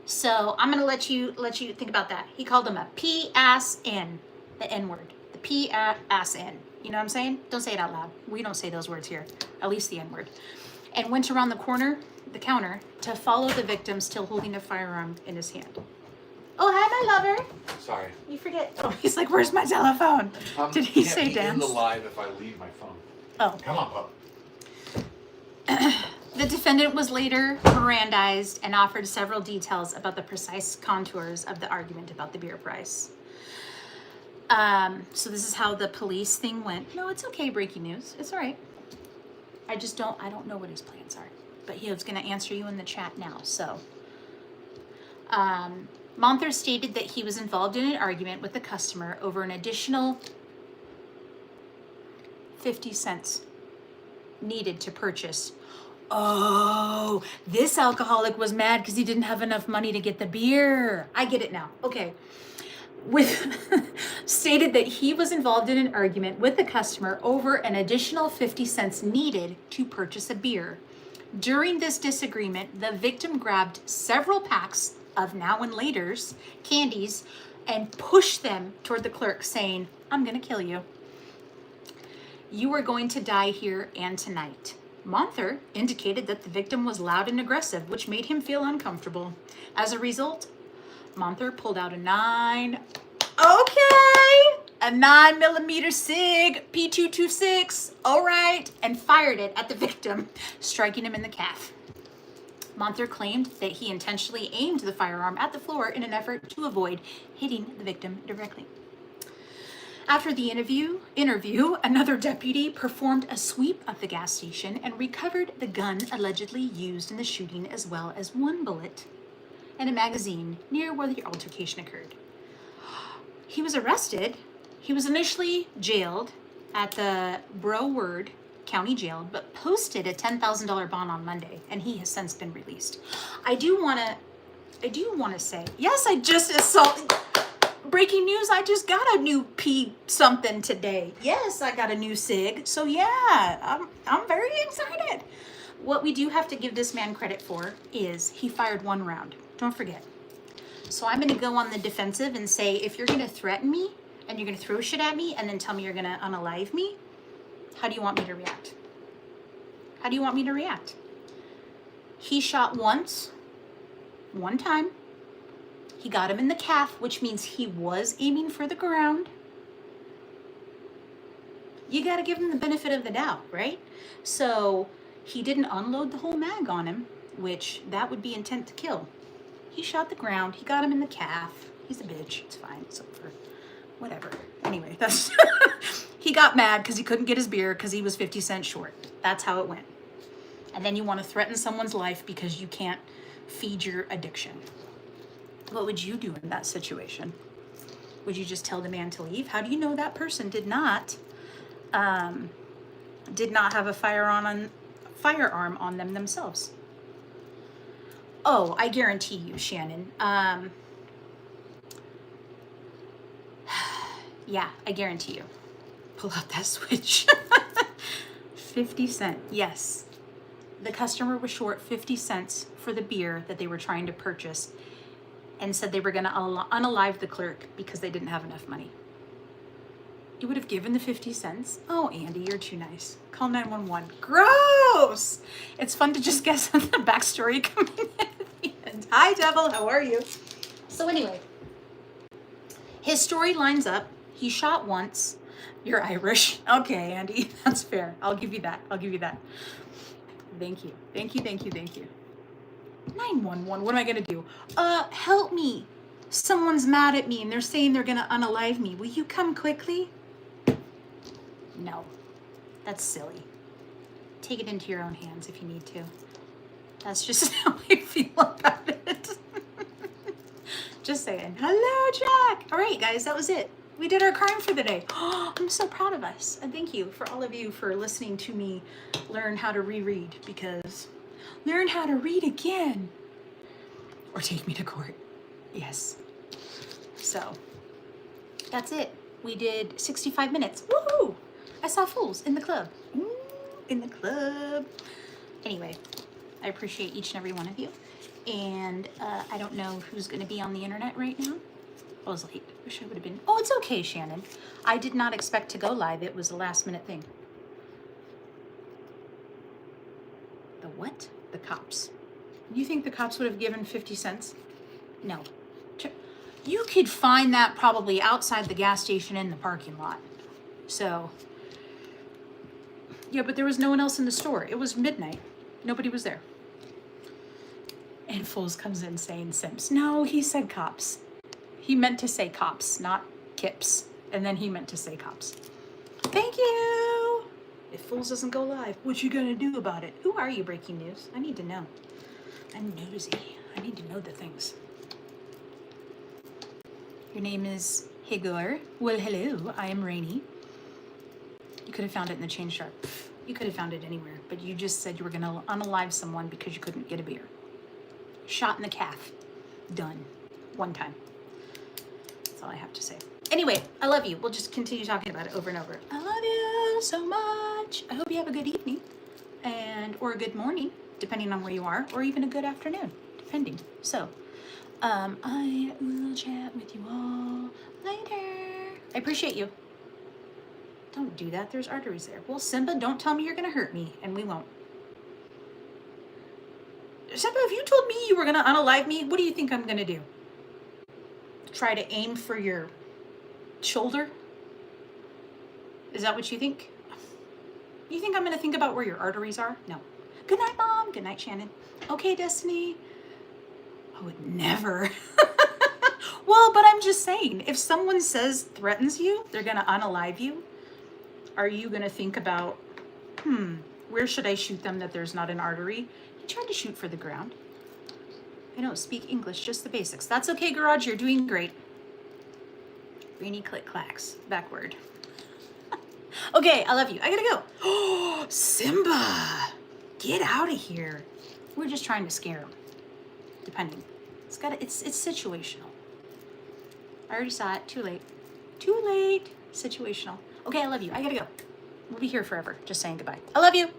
So I'm gonna let you think about that. He called him a P-ass-N, the N-word, the P-ass-N. You know what I'm saying? Don't say it out loud. We don't say those words here, at least the N-word. And went around the counter, to follow the victim still holding a firearm in his hand. Oh, hi, my lover. Sorry. You forget. Oh, he's like, where's my telephone? Did he say can't be dance? in the live if I leave my phone. Oh. Come on, pup. The defendant was later Mirandized and offered several details about the precise contours of the argument about the beer price. So this is how the police thing went. No, it's okay, breaking news. It's all right. I don't know what his plans are. But he was going to answer you in the chat now, so. Monther stated that he was involved in an argument with the customer over an additional 50 cents needed to purchase. Oh, this alcoholic was mad because he didn't have enough money to get the beer. I get it now. Okay. Stated that he was involved in an argument with the customer over an additional 50 cents needed to purchase a beer. During this disagreement, the victim grabbed several packs of Now and Later's candies and pushed them toward the clerk, saying, I'm gonna kill you. You are going to die here and tonight. Monther indicated that the victim was loud and aggressive, which made him feel uncomfortable. As a result, Monther pulled out a 9mm SIG P226, all right, and fired it at the victim, striking him in the calf. Monther claimed that he intentionally aimed the firearm at the floor in an effort to avoid hitting the victim directly. After the interview, another deputy performed a sweep of the gas station and recovered the gun allegedly used in the shooting, as well as one bullet and a magazine near where the altercation occurred. He was arrested. He was initially jailed at the Broward County Jail, but posted a $10,000 bond on Monday, and he has since been released. I do want to say, yes, I just assaulted. Breaking news, I just got a new P something today. Yes, I got a new SIG. So yeah, I'm very excited. What we do have to give this man credit for is he fired one round. Don't forget. So I'm going to go on the defensive and say, if you're going to threaten me and you're going to throw shit at me and then tell me you're going to unalive me, how do you want me to react? How do you want me to react? He shot once, one time. He got him in the calf, which means he was aiming for the ground. You got to give him the benefit of the doubt, right? So he didn't unload the whole mag on him, which that would be intent to kill. He shot the ground. He got him in the calf. He's a bitch. It's fine. It's over. Whatever. Anyway, that's he got mad because he couldn't get his beer because he was 50 cents short. That's how it went. And then you want to threaten someone's life because you can't feed your addiction. What would you do in that situation? Would you just tell the man to leave? How do you know that person did not have a firearm on them themselves? Oh, I guarantee you, Shannon. Yeah, I guarantee you. Pull out that switch. 50 cents, yes. The customer was short 50 cents for the beer that they were trying to purchase, and said they were going to unalive the clerk because they didn't have enough money. You would have given the 50 cents? Oh, Andy, you're too nice. Call 911. Gross! It's fun to just guess the backstory coming in at the end. Hi, Devil. How are you? So anyway, his story lines up. He shot once. You're Irish. Okay, Andy, that's fair. I'll give you that. I'll give you that. Thank you. Thank you, thank you, thank you. 911, what am I gonna do? Help me. Someone's mad at me and they're saying they're gonna unalive me. Will you come quickly? No, that's silly. Take it into your own hands if you need to. That's just how I feel about it. Just saying. Hello, Jack. All right, guys, that was it. We did our crime for the day. I'm so proud of us. And thank you for all of you for listening to me learn how to reread, because learn how to read again or take me to court. Yes. So that's it. We did 65 minutes. Woohoo! I saw fools in the club. Ooh, in the club. Anyway, I appreciate each and every one of you. And I don't know who's going to be on the internet right now. I was late. Wish I would have been. Oh, it's okay, Shannon. I did not expect to go live. It was a last minute thing. The what? The cops. You think the cops would have given 50 cents? No. You could find that probably outside the gas station in the parking lot. So, yeah, but there was no one else in the store. It was midnight. Nobody was there. And Fools comes in saying Simps. No, he said cops. He meant to say cops, not kips. And then he meant to say cops. Thank you. If Fools doesn't go live, what you gonna do about it? Who are you, Breaking News? I need to know. I'm nosy. I need to know the things. Your name is Higor. Well, hello. I am Rainy. You could have found it in the chain shop. You could have found it anywhere, but you just said you were gonna unalive someone because you couldn't get a beer. Shot in the calf. Done. One time. That's all I have to say. Anyway, I love you. We'll just continue talking about it over and over. I love you so much. I hope you have a good evening or a good morning, depending on where you are, or even a good afternoon, depending. So, I will chat with you all later. I appreciate you. Don't do that. There's arteries there. Well, Simba, don't tell me you're going to hurt me, and we won't. Simba, if you told me you were going to unalive me, what do you think I'm going to do? Try to aim for your shoulder? Is that what you think? You think I'm going to think about where your arteries are? No. Good night, Mom. Good night, Shannon. Okay, Destiny. I would never. Well, but I'm just saying, if someone threatens you, they're going to unalive you, are you going to think about, where should I shoot them that there's not an artery? He tried to shoot for the ground. I don't speak English, just the basics. That's okay, Garage. You're doing great. Rainy click clacks. Backward. Okay, I love you. I gotta go. Oh, Simba. Get out of here. We're just trying to scare him. Depending. It's situational. I already saw it. Too late. Too late. Situational. Okay, I love you. I gotta go. We'll be here forever. Just saying goodbye. I love you.